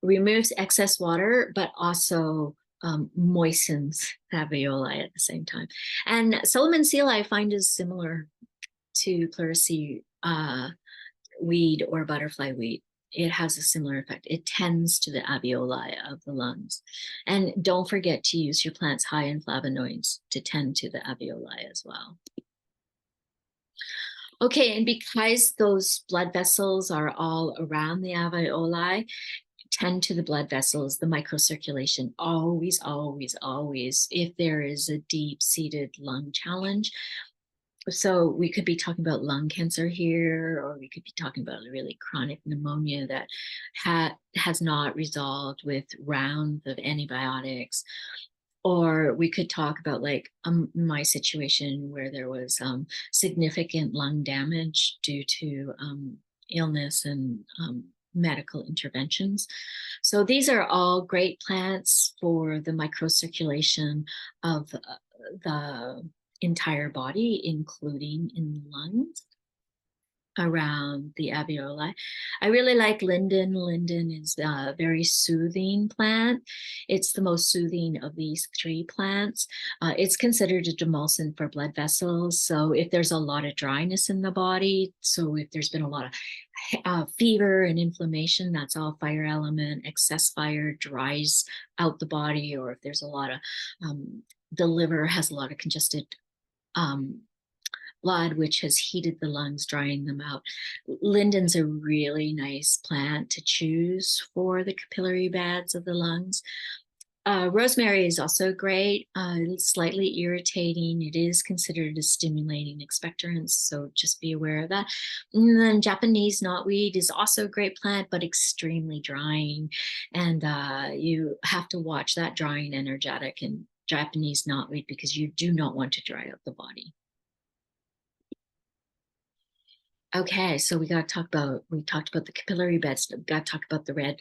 removes excess water, but also moistens alveoli at the same time. And Solomon seal I find is similar to pleurisy weed or butterfly weed. It has a similar effect. It tends to the alveoli of the lungs. And don't forget to use your plants high in flavonoids to tend to the alveoli as well. Okay, and because those blood vessels are all around the alveoli, tend to the blood vessels, the microcirculation, always, always, always, if there is a deep-seated lung challenge. So we could be talking about lung cancer here, or we could be talking about a really chronic pneumonia that has not resolved with rounds of antibiotics. Or we could talk about like my situation where there was significant lung damage due to illness and medical interventions. So these are all great plants for the microcirculation of the entire body, including in the lungs, around the alveoli. I really like linden. Linden is a very soothing plant. It's the most soothing of these 3 plants. It's considered a demulcent for blood vessels. So if there's a lot of dryness in the body, so if there's been a lot of fever and inflammation, that's all fire element. Excess fire dries out the body, or if there's a lot of the liver has a lot of congested blood, which has heated the lungs, drying them out. Linden's a really nice plant to choose for the capillary beds of the lungs. Rosemary is also great. Slightly irritating. It is considered a stimulating expectorant, so just be aware of that. And then Japanese knotweed is also a great plant, but extremely drying. And you have to watch that drying energetic in Japanese knotweed because you do not want to dry out the body. Okay, so we talked about the capillary beds. We got to talk about the red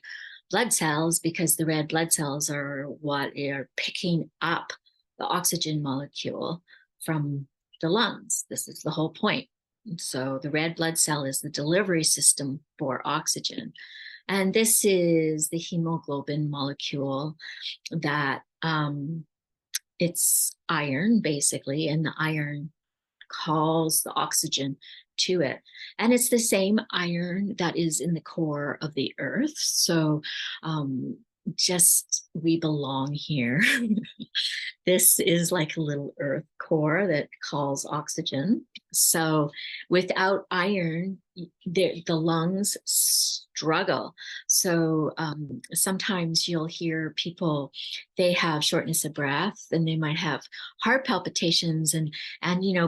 blood cells because the red blood cells are what are picking up the oxygen molecule from the lungs. This is the whole point. So the red blood cell is the delivery system for oxygen. And this is the hemoglobin molecule that it's iron basically, and the iron calls the oxygen to it. And it's the same iron that is in the core of the earth. So just we belong here. This is like a little earth core that calls oxygen. So without iron, the lungs struggle. So sometimes you'll hear people, they have shortness of breath and they might have heart palpitations and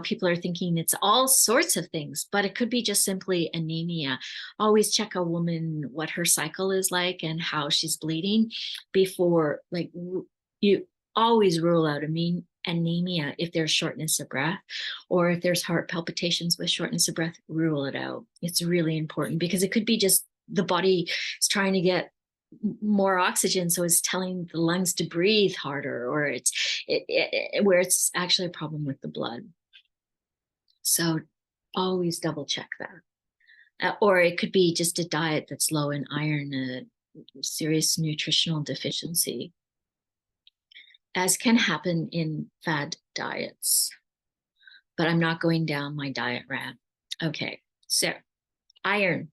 people are thinking it's all sorts of things, but it could be just simply anemia. Always check a woman what her cycle is like and how she's bleeding before, like, you always rule out anemia if there's shortness of breath, or if there's heart palpitations with shortness of breath, rule it out. It's really important because it could be just the body is trying to get more oxygen, so it's telling the lungs to breathe harder, or where it's actually a problem with the blood. So always double check that. Or it could be just a diet that's low in iron, a serious nutritional deficiency, as can happen in fad diets. But I'm not going down my diet rat. Okay, so iron.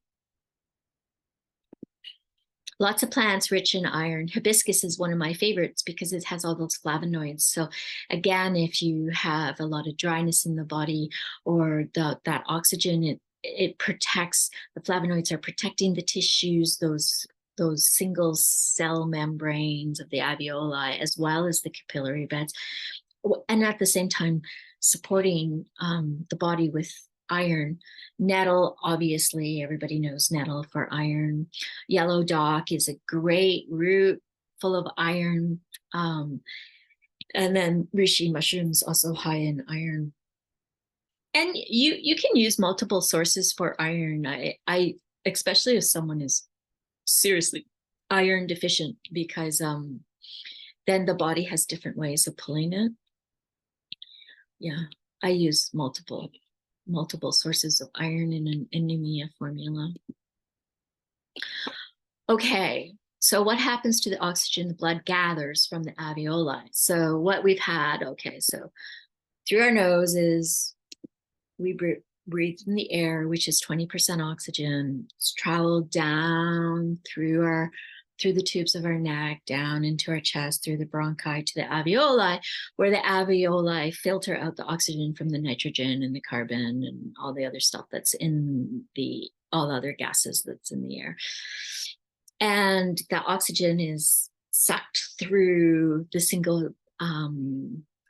Lots of plants rich in iron. Hibiscus is one of my favorites because it has all those flavonoids. So again, if you have a lot of dryness in the body or that oxygen, it protects, the flavonoids are protecting the tissues, those single cell membranes of the alveoli, as well as the capillary beds. And at the same time, supporting the body with iron. Nettle, obviously, everybody knows nettle for iron. Yellow dock is a great root full of iron. And then reishi mushrooms, also high in iron. And you can use multiple sources for iron. I especially if someone is seriously iron deficient, because then the body has different ways of pulling it. Yeah, I use multiple sources of iron in an anemia formula. Okay, so what happens to the oxygen the blood gathers from the alveoli? So what we've had, okay, so through our noses, we breathe in the air, which is 20% oxygen. It's traveled down through the tubes of our neck, down into our chest, through the bronchi to the alveoli, where the alveoli filter out the oxygen from the nitrogen and the carbon and all the other stuff that's in all other gases that's in the air. And the oxygen is sucked through the single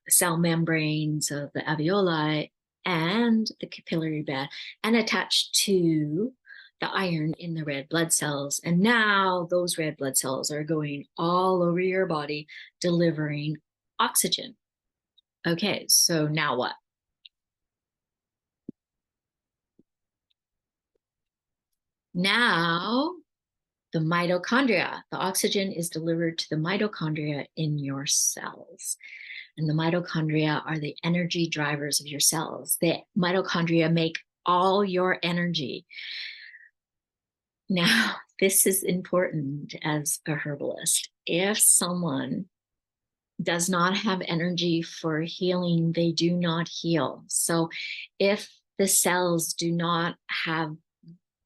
cell membranes of the alveoli and the capillary bed and attached to the iron in the red blood cells. And now those red blood cells are going all over your body, delivering oxygen. Okay, so now what? Now the mitochondria, the oxygen is delivered to the mitochondria in your cells. And the mitochondria are the energy drivers of your cells. The mitochondria make all your energy. Now, this is important as a herbalist. If someone does not have energy for healing, they do not heal. So if the cells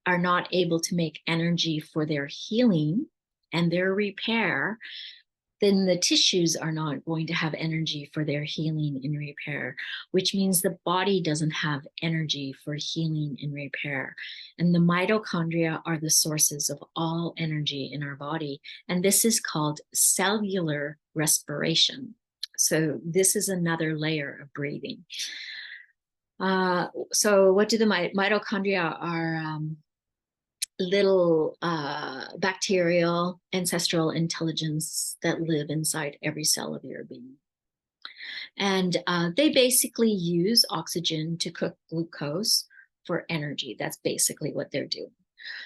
are not able to make energy for their healing and their repair, then the tissues are not going to have energy for their healing and repair, which means the body doesn't have energy for healing and repair. And the mitochondria are the sources of all energy in our body. And this is called cellular respiration. So this is another layer of breathing. So what do the mitochondria are? Little bacterial ancestral intelligence that live inside every cell of your being. And they basically use oxygen to cook glucose for energy. That's basically what they're doing.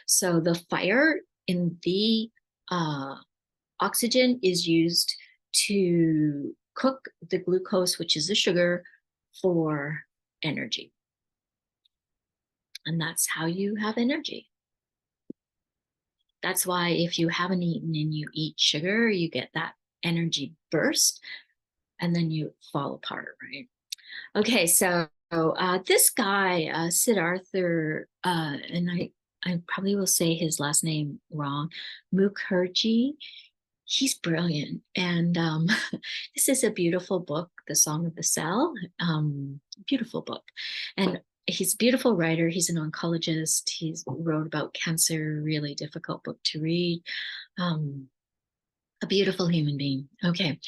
So the fire in the oxygen is used to cook the glucose, which is the sugar, for energy. And that's how you have energy. That's why if you haven't eaten and you eat sugar, you get that energy burst and then you fall apart, right? Okay, so this guy, Sid Arthur, and I probably will say his last name wrong, Mukherjee, he's brilliant. And this is a beautiful book, The Song of the Cell, beautiful book. And he's a beautiful writer. He's an oncologist. He's wrote about cancer, really difficult book to read. A beautiful human being. Okay.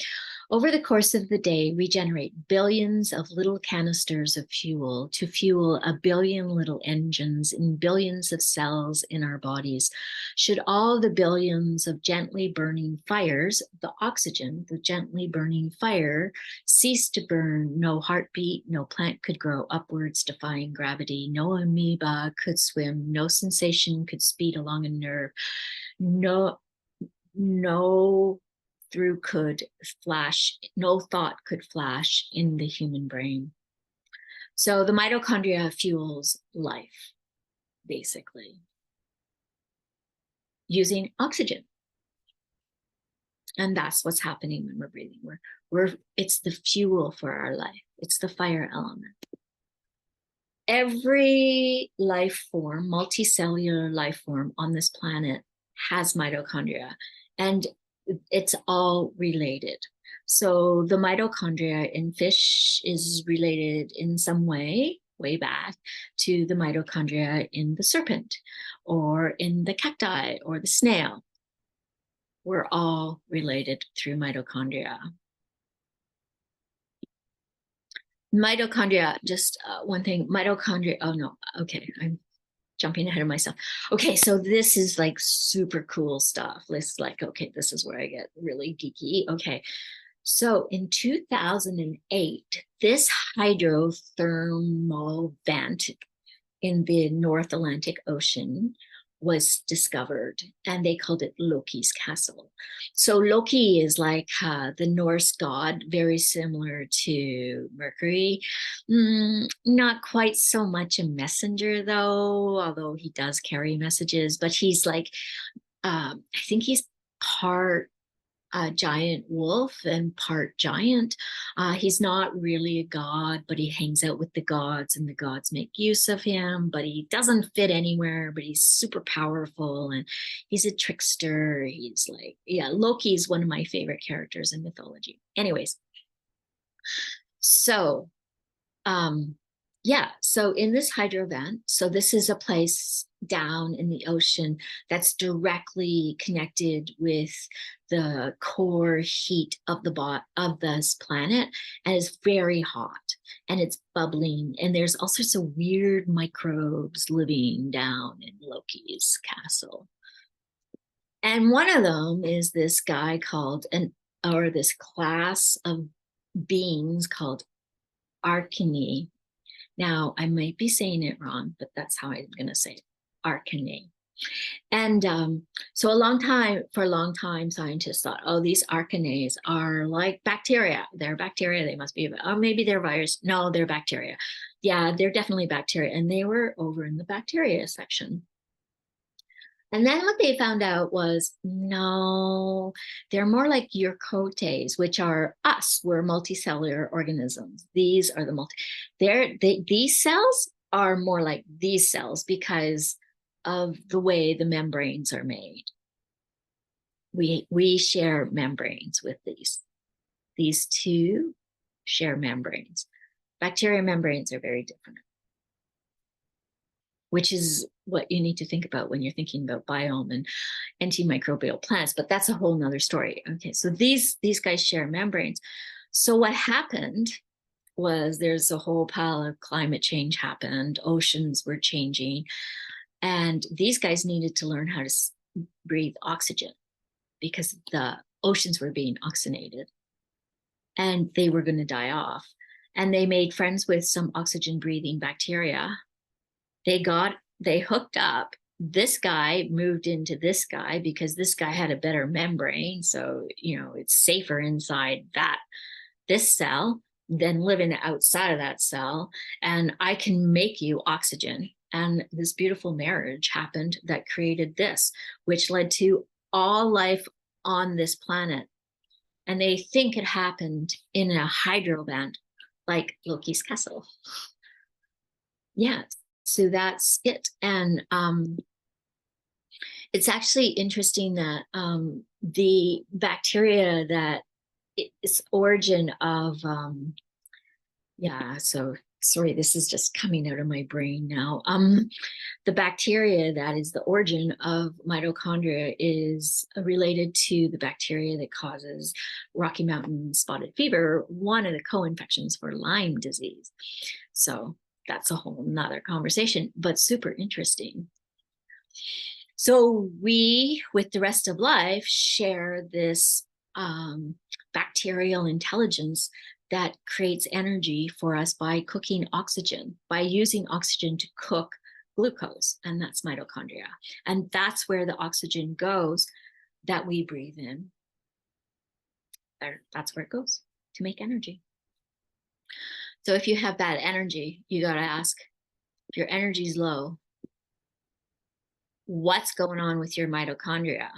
Over the course of the day, we generate billions of little canisters of fuel to fuel a billion little engines in billions of cells in our bodies. Should all the billions of gently burning fires, the oxygen, the gently burning fire, cease to burn, no heartbeat, no plant could grow upwards, defying gravity, no amoeba could swim, no sensation could speed along a nerve, no through could flash, no thought could flash in the human brain. So the mitochondria fuels life, basically, using oxygen. And that's what's happening when we're breathing. It's the fuel for our life. It's the fire element. Every life form, multicellular life form on this planet has mitochondria. And it's all related. So the mitochondria in fish is related in some way back to the mitochondria in the serpent or in the cacti or the snail. We're all related through mitochondria. Mitochondria, just one thing, mitochondria, oh no, okay, I'm jumping ahead of myself. Okay, so this is like super cool stuff. This like, okay, this is where I get really geeky. Okay, so in 2008, this hydrothermal vent in the North Atlantic Ocean was discovered, and they called it Loki's castle. So Loki is like the Norse god, very similar to Mercury. Not quite so much a messenger though, although he does carry messages, but he's like, I think he's part giant wolf and part giant. He's not really a god, but he hangs out with the gods and the gods make use of him, but he doesn't fit anywhere, but he's super powerful and he's a trickster. He's like, yeah, Loki's one of my favorite characters in mythology. Anyways, so yeah, so in this hydro vent, so this is a place down in the ocean that's directly connected with the core heat of this planet, and it's very hot and it's bubbling, and there's all sorts of weird microbes living down in Loki's castle. And one of them is this guy called this class of beings called Arachne. Now, I might be saying it wrong, but that's how I'm going to say it, Arachne. And so for a long time, scientists thought, oh, these Arachnes are like bacteria. They're bacteria. They must be, or maybe they're virus. No, they're bacteria. Yeah, they're definitely bacteria. And they were over in the bacteria section. And then what they found out was, no, they're more like eukaryotes, which are us. We're multicellular organisms. These are these cells are more like these cells because of the way the membranes are made. we share membranes with these. These two share membranes. Bacteria membranes are very different, which is what you need to think about when you're thinking about biome and antimicrobial plants, but that's a whole nother story. Okay, so these guys share membranes. So what happened was there's a whole pile of climate change happened, oceans were changing, and these guys needed to learn how to breathe oxygen because the oceans were being oxygenated and they were going to die off. And they made friends with some oxygen breathing bacteria. They hooked up. This guy moved into this guy because this guy had a better membrane. So, it's safer inside this cell than living outside of that cell. And I can make you oxygen. And this beautiful marriage happened that created this, which led to all life on this planet. And they think it happened in a hydro vent like Loki's castle. Yeah, so that's it. And it's actually interesting that the bacteria that its origin of, so sorry, this is just coming out of my brain now. The bacteria that is the origin of mitochondria is related to the bacteria that causes Rocky Mountain spotted fever, one of the co-infections for Lyme disease. So that's a whole nother conversation, but super interesting. So we, with the rest of life, share this bacterial intelligence that creates energy for us by cooking oxygen, by using oxygen to cook glucose, and that's mitochondria. And that's where the oxygen goes that we breathe in. That's where it goes to make energy. So if you have bad energy, you got to ask, if your energy is low, what's going on with your mitochondria?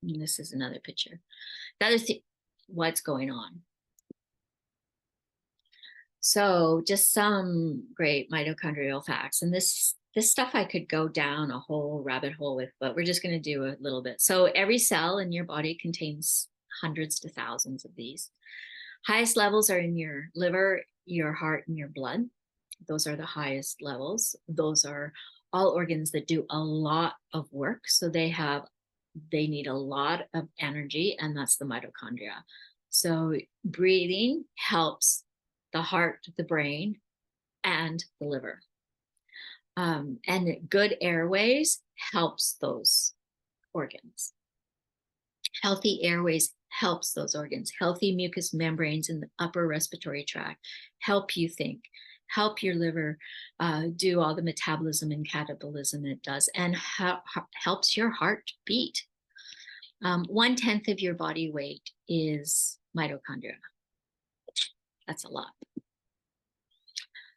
And this is another picture. The other thing, what's going on? So just some great mitochondrial facts. And this stuff I could go down a whole rabbit hole with, but we're just going to do a little bit. So every cell in your body contains hundreds to thousands of these. Highest levels are in your liver, your heart, and your blood. Those are the highest levels. Those are all organs that do a lot of work. So they need a lot of energy, and that's the mitochondria. So breathing helps the heart, the brain, and the liver. And good airways helps those organs. Healthy airways helps those organs. Healthy mucous membranes in the upper respiratory tract help you think, help your liver do all the metabolism and catabolism it does, and helps your heart beat. 1/10 of your body weight is mitochondria. That's a lot.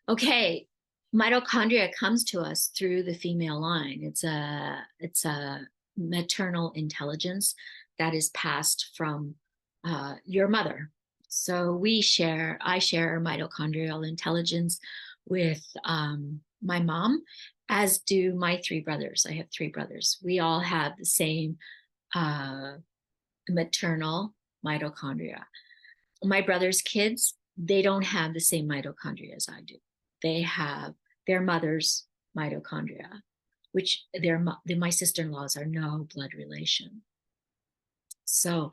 Okay, mitochondria comes to us through the female line. It's a maternal intelligence that is passed from your mother. So I share mitochondrial intelligence with my mom, as do my 3 brothers. I have 3 brothers. We all have the same maternal mitochondria. My brother's kids, they don't have the same mitochondria as I do. They have their mother's mitochondria, which my sister-in-laws are no blood relation. So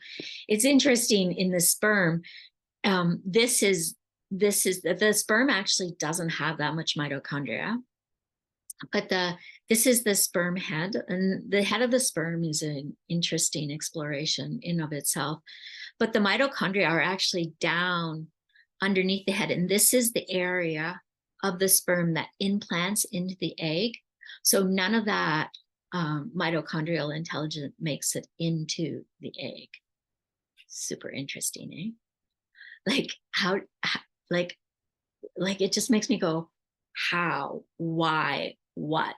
it's interesting in the sperm. The sperm actually doesn't have that much mitochondria, but this is the sperm head, and the head of the sperm is an interesting exploration in of itself. But the mitochondria are actually down underneath the head, and this is the area of the sperm that implants into the egg. So none of that mitochondrial intelligence makes it into the egg. Super interesting, eh? Like it just makes me go, how, why, what?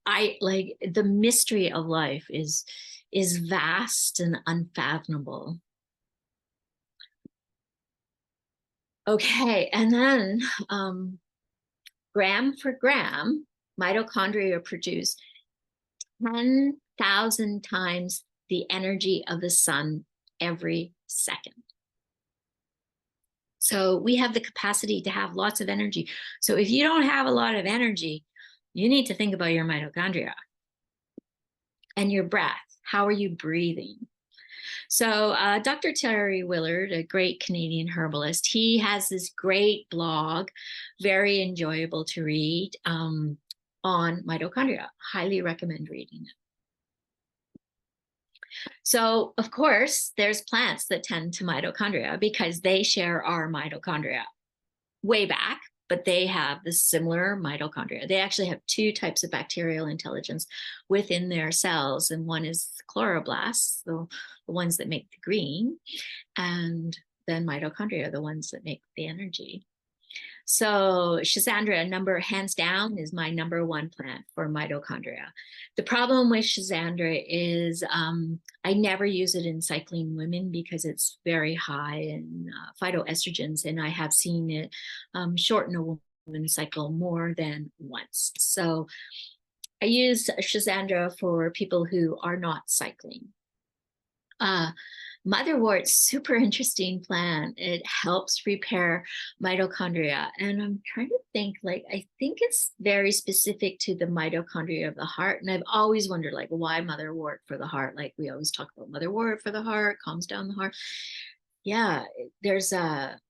I like the mystery of life is vast and unfathomable. Okay, and then gram for gram, mitochondria produce 10,000 times the energy of the sun every second. So we have the capacity to have lots of energy. So if you don't have a lot of energy, you need to think about your mitochondria and your breath. How are you breathing? So Dr. Terry Willard, a great Canadian herbalist, he has this great blog, very enjoyable to read, on mitochondria. Highly recommend reading it. So, of course, there's plants that tend to mitochondria because they share our mitochondria way back, but they have the similar mitochondria. They actually have two types of bacterial intelligence within their cells, and one is chloroplasts, the ones that make the green, and then mitochondria, the ones that make the energy. So Schizandra, hands down, is my #1 plant for mitochondria. The problem with Schizandra is I never use it in cycling women because it's very high in phytoestrogens, and I have seen it shorten a woman's cycle more than once. So I use Schizandra for people who are not cycling. Motherwort, super interesting plant. It helps repair mitochondria. And I'm trying to think, I think it's very specific to the mitochondria of the heart. And I've always wondered, why motherwort for the heart? We always talk about motherwort for the heart, calms down the heart. Yeah,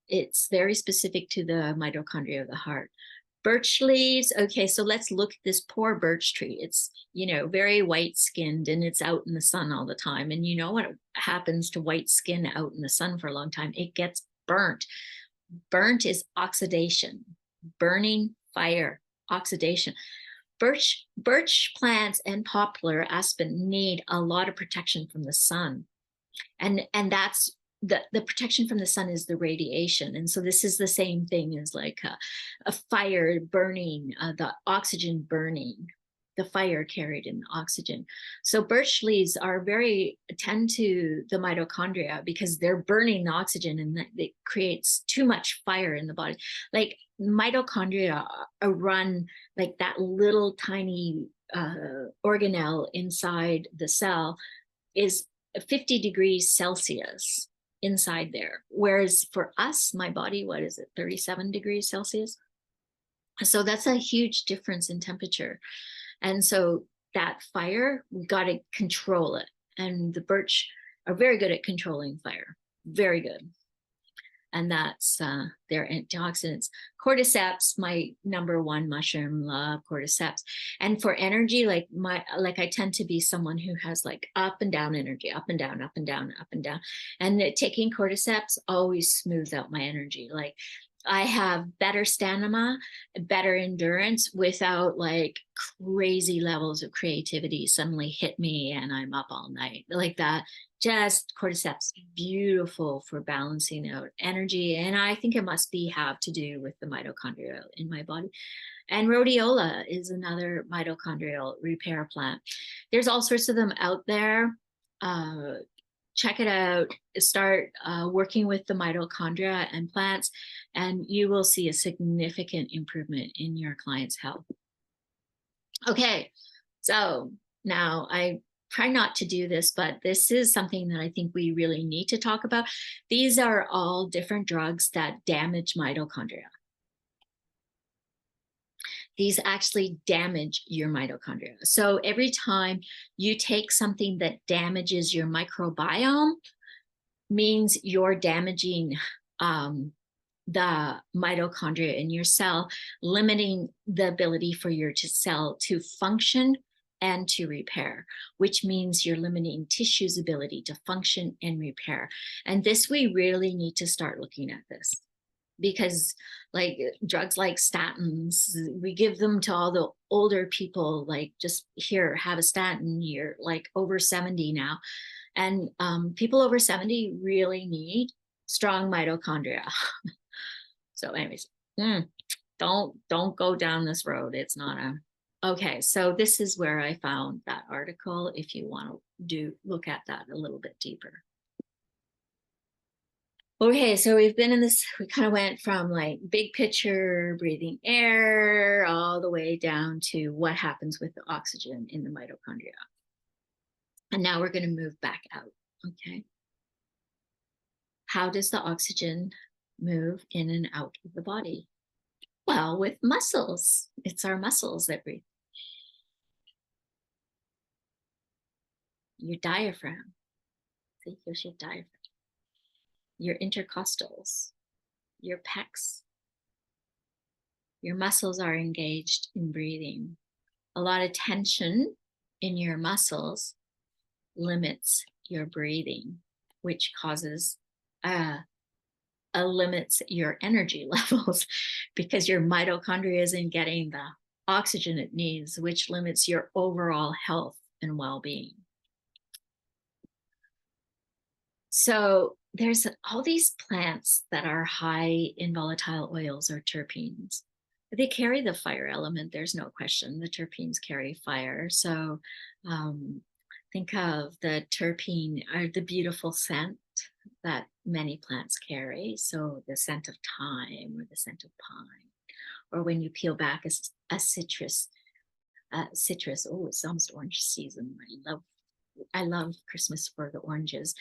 it's very specific to the mitochondria of the heart. Birch leaves. Okay, so let's look at this poor birch tree. It's, very white skinned and it's out in the sun all the time. And you know what happens to white skin out in the sun for a long time? It gets burnt. Burnt is oxidation, burning, fire, oxidation. Birch plants and poplar, aspen need a lot of protection from the sun. And that's the protection from the sun is the radiation. And so this is the same thing as a fire burning, the oxygen burning, the fire carried in the oxygen. So birch leaves tend to the mitochondria because they're burning the oxygen, and it creates too much fire in the body. Mitochondria run that little tiny organelle inside the cell is 50 degrees Celsius inside there. Whereas for us, my body, 37 degrees Celsius? So that's a huge difference in temperature. And so that fire, we got to control it. And the birch are very good at controlling fire. Very good. And that's their antioxidants. Cordyceps, my #1 mushroom, love cordyceps. And for energy, I tend to be someone who has up and down energy, up and down, up and down, up and down. And taking cordyceps always smooths out my energy. I have better stamina, better endurance without crazy levels of creativity suddenly hit me and I'm up all night that. Just cordyceps, beautiful for balancing out energy. And I think it must have to do with the mitochondria in my body. And rhodiola is another mitochondrial repair plant. There's all sorts of them out there. Check it out, start working with the mitochondria and plants, and you will see a significant improvement in your client's health. Okay, so now I try not to do this, but this is something that I think we really need to talk about. These are all different drugs that damage mitochondria. These actually damage your mitochondria. So every time you take something that damages your microbiome, means you're damaging the mitochondria in your cell, limiting the ability for your cell to function and to repair, which means you're limiting tissue's ability to function and repair. And this, we really need to start looking at this. Because drugs like statins, we give them to all the older people, just here, have a statin, you're over 70 now. And people over 70 really need strong mitochondria. So anyways, don't go down this road. It's not okay. So this is where I found that article if you want to look at that a little bit deeper. Okay, so we've been in this, we kind of went from big picture, breathing air, all the way down to what happens with the oxygen in the mitochondria. And now we're going to move back out. Okay. How does the oxygen move in and out of the body? Well, with muscles. It's our muscles that breathe. Your diaphragm. See, here's your diaphragm. Your intercostals, your pecs. Your muscles are engaged in breathing. A lot of tension in your muscles limits your breathing, which causes limits your energy levels because your mitochondria isn't getting the oxygen it needs, which limits your overall health and well-being. So there's all these plants that are high in volatile oils or terpenes. They carry the fire element, there's no question. The terpenes carry fire. So think of the terpene or the beautiful scent that many plants carry. So the scent of thyme or the scent of pine, or when you peel back a citrus, oh, it's almost orange season. I love Christmas for the oranges.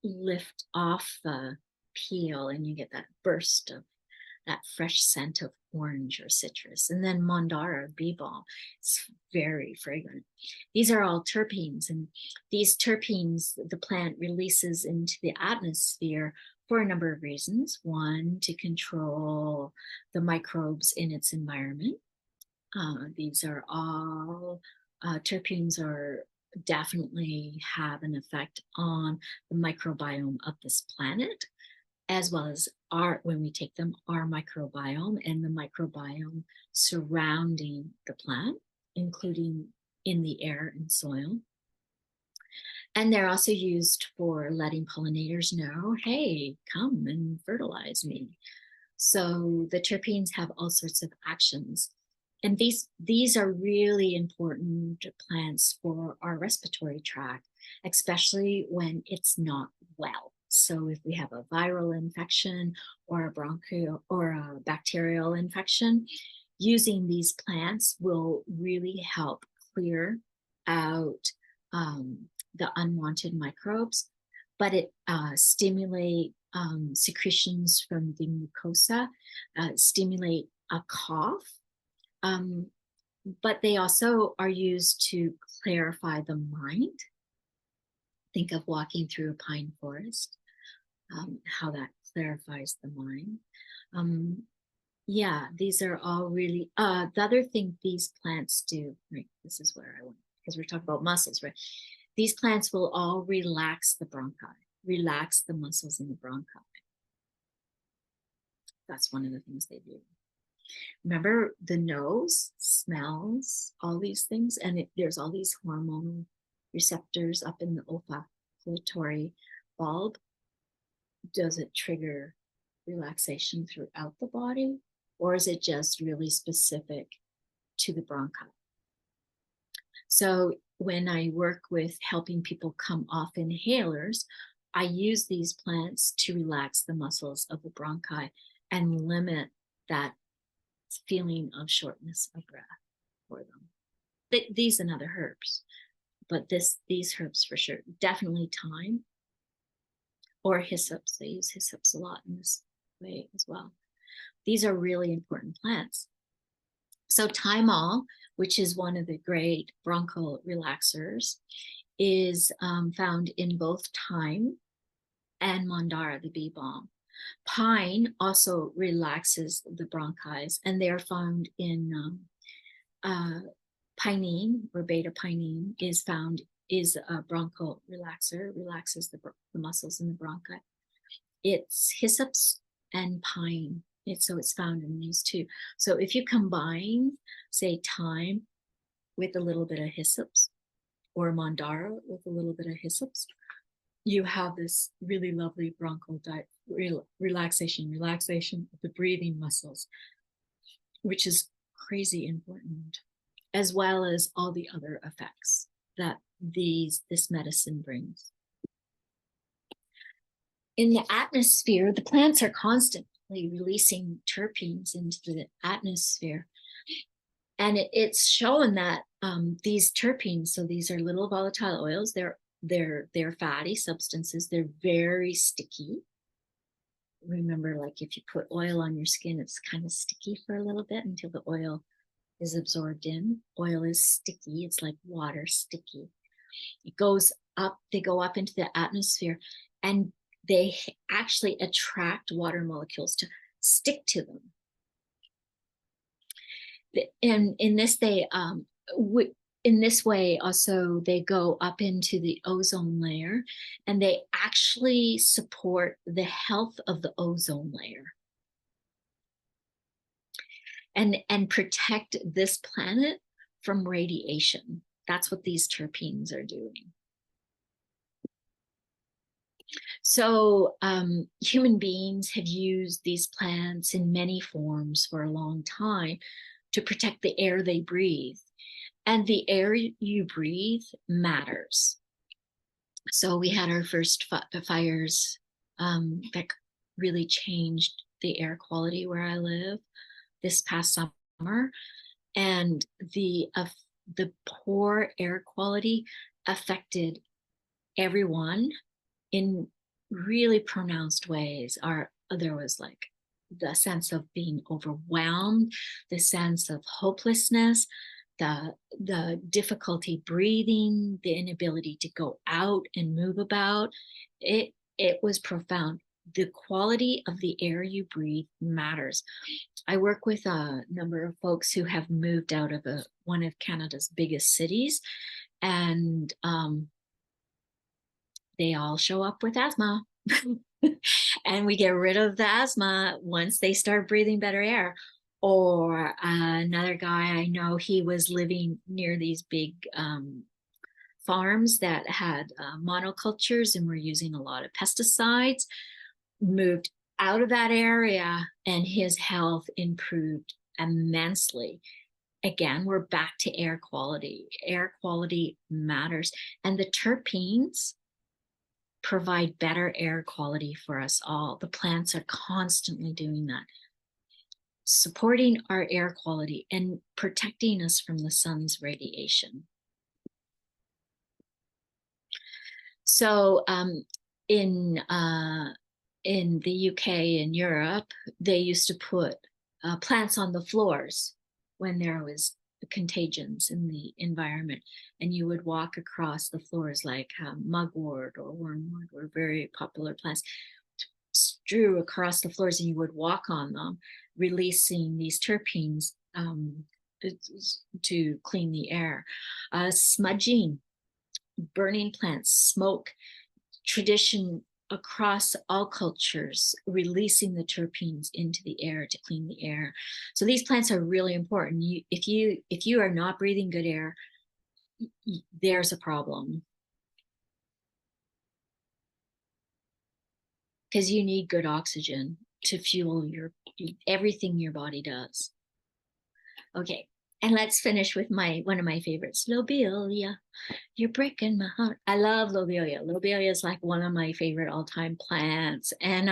Lift off the peel and you get that burst of that fresh scent of orange or citrus. And then mandara, bee balm, it's very fragrant. These are all terpenes, and these terpenes the plant releases into the atmosphere for a number of reasons. One, to control the microbes in its environment. These are all terpenes are definitely have an effect on the microbiome of this planet, as well as when we take them, our microbiome and the microbiome surrounding the plant, including in the air and soil. And they're also used for letting pollinators know, hey, come and fertilize me. So the terpenes have all sorts of actions. And these are really important plants for our respiratory tract, especially when it's not well. So if we have a viral infection or a bronchial or a bacterial infection, using these plants will really help clear out the unwanted microbes, but it stimulate secretions from the mucosa, stimulate a cough. But they also are used to clarify the mind. Think of walking through a pine forest, how that clarifies the mind. Yeah, these are all really, the other thing these plants do, right, this is where I want, because we're talking about muscles, right? These plants will all relax the bronchi, relax the muscles in the bronchi. That's one of the things they do. Remember, the nose smells all these things, and there's all these hormone receptors up in the olfactory bulb. Does it trigger relaxation throughout the body, or is it just really specific to the bronchi? So when I work with helping people come off inhalers, I use these plants to relax the muscles of the bronchi and limit that feeling of shortness of breath for them. These and other herbs, but these herbs for sure. Definitely thyme or hyssops. They use hyssops a lot in this way as well. These are really important plants. So thymol, which is one of the great bronchial relaxers, is found in both thyme and mandara, the bee balm. Pine also relaxes the bronchi, and they're found in pinene, or beta pinene is a bronchial relaxer, relaxes the muscles in the bronchi. It's hyssops and pine. So it's found in these two. So if you combine, say, thyme with a little bit of hyssops, or mandara with a little bit of hyssops, you have this really lovely bronchial relaxation of the breathing muscles, which is crazy important, as well as all the other effects that this medicine brings. In the atmosphere, the plants are constantly releasing terpenes into the atmosphere. And it's shown that these terpenes, so these are little volatile oils, they're fatty substances. They're very sticky. Remember, like if you put oil on your skin, it's kind of sticky for a little bit until the oil is absorbed in. Oil is sticky. It's like water sticky. It goes up, they go up into the atmosphere, and they actually attract water molecules to stick to them. And in this way also they go up into the ozone layer, and they actually support the health of the ozone layer and protect this planet from radiation. That's what these terpenes are doing. So human beings have used these plants in many forms for a long time to protect the air they breathe. And the air you breathe matters. So we had our first fires that really changed the air quality where I live this past summer. And the poor air quality affected everyone in really pronounced ways. There was like the sense of being overwhelmed, the sense of hopelessness, the difficulty breathing, the inability to go out and move about. It was profound. The quality of the air you breathe matters. I work with a number of folks who have moved out of one of Canada's biggest cities, and they all show up with asthma. And we get rid of the asthma once they start breathing better air. Or another guy I know, he was living near these big farms that had monocultures and were using a lot of pesticides, moved out of that area, and his health improved immensely. Again, we're back to air quality. Air quality matters. And the terpenes provide better air quality for us all. The plants are constantly doing that, supporting our air quality and protecting us from the sun's radiation. So in the UK and Europe, they used to put plants on the floors when there was contagions in the environment, and you would walk across the floors, like mugwort or wormwood were very popular plants, strew across the floors, and you would walk on them, releasing these terpenes to clean the air. Smudging, burning plants, smoke, tradition across all cultures, releasing the terpenes into the air to clean the air. So these plants are really important. If you are not breathing good air, there's a problem, because you need good oxygen to fuel everything your body does. Okay, and let's finish with one of my favorites, Lobeila. You're breaking my heart. I love Lobeila. Lobeila is like one of my favorite all-time plants. And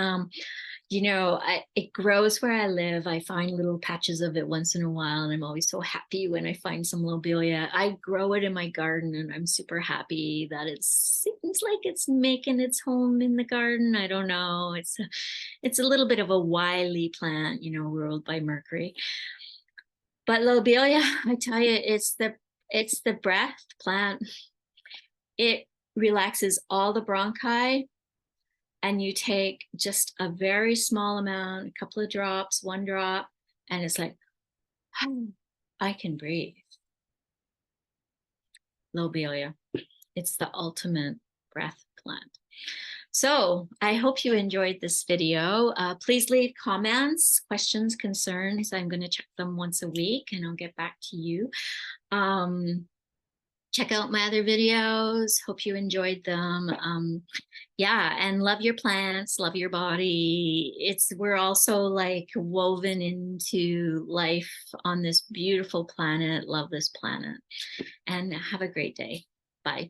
it grows where I live. I find little patches of it once in a while, and I'm always so happy when I find some Lobeila. I grow it in my garden, and I'm super happy that it seems like it's making its home in the garden. I don't know. It's a little bit of a wily plant, ruled by Mercury. But Lobeila, I tell you, it's the breath plant. It relaxes all the bronchi, and you take just a very small amount, a couple of drops, one drop, and it's like, oh, I can breathe. Lobeila, it's the ultimate breath plant. So I hope you enjoyed this video. Please leave comments, questions, concerns. I'm going to check them once a week, and I'll get back to you. Check out my other videos. Hope you enjoyed them. And love your plants, love your body. We're also like woven into life on this beautiful planet. Love this planet, and have a great day. Bye.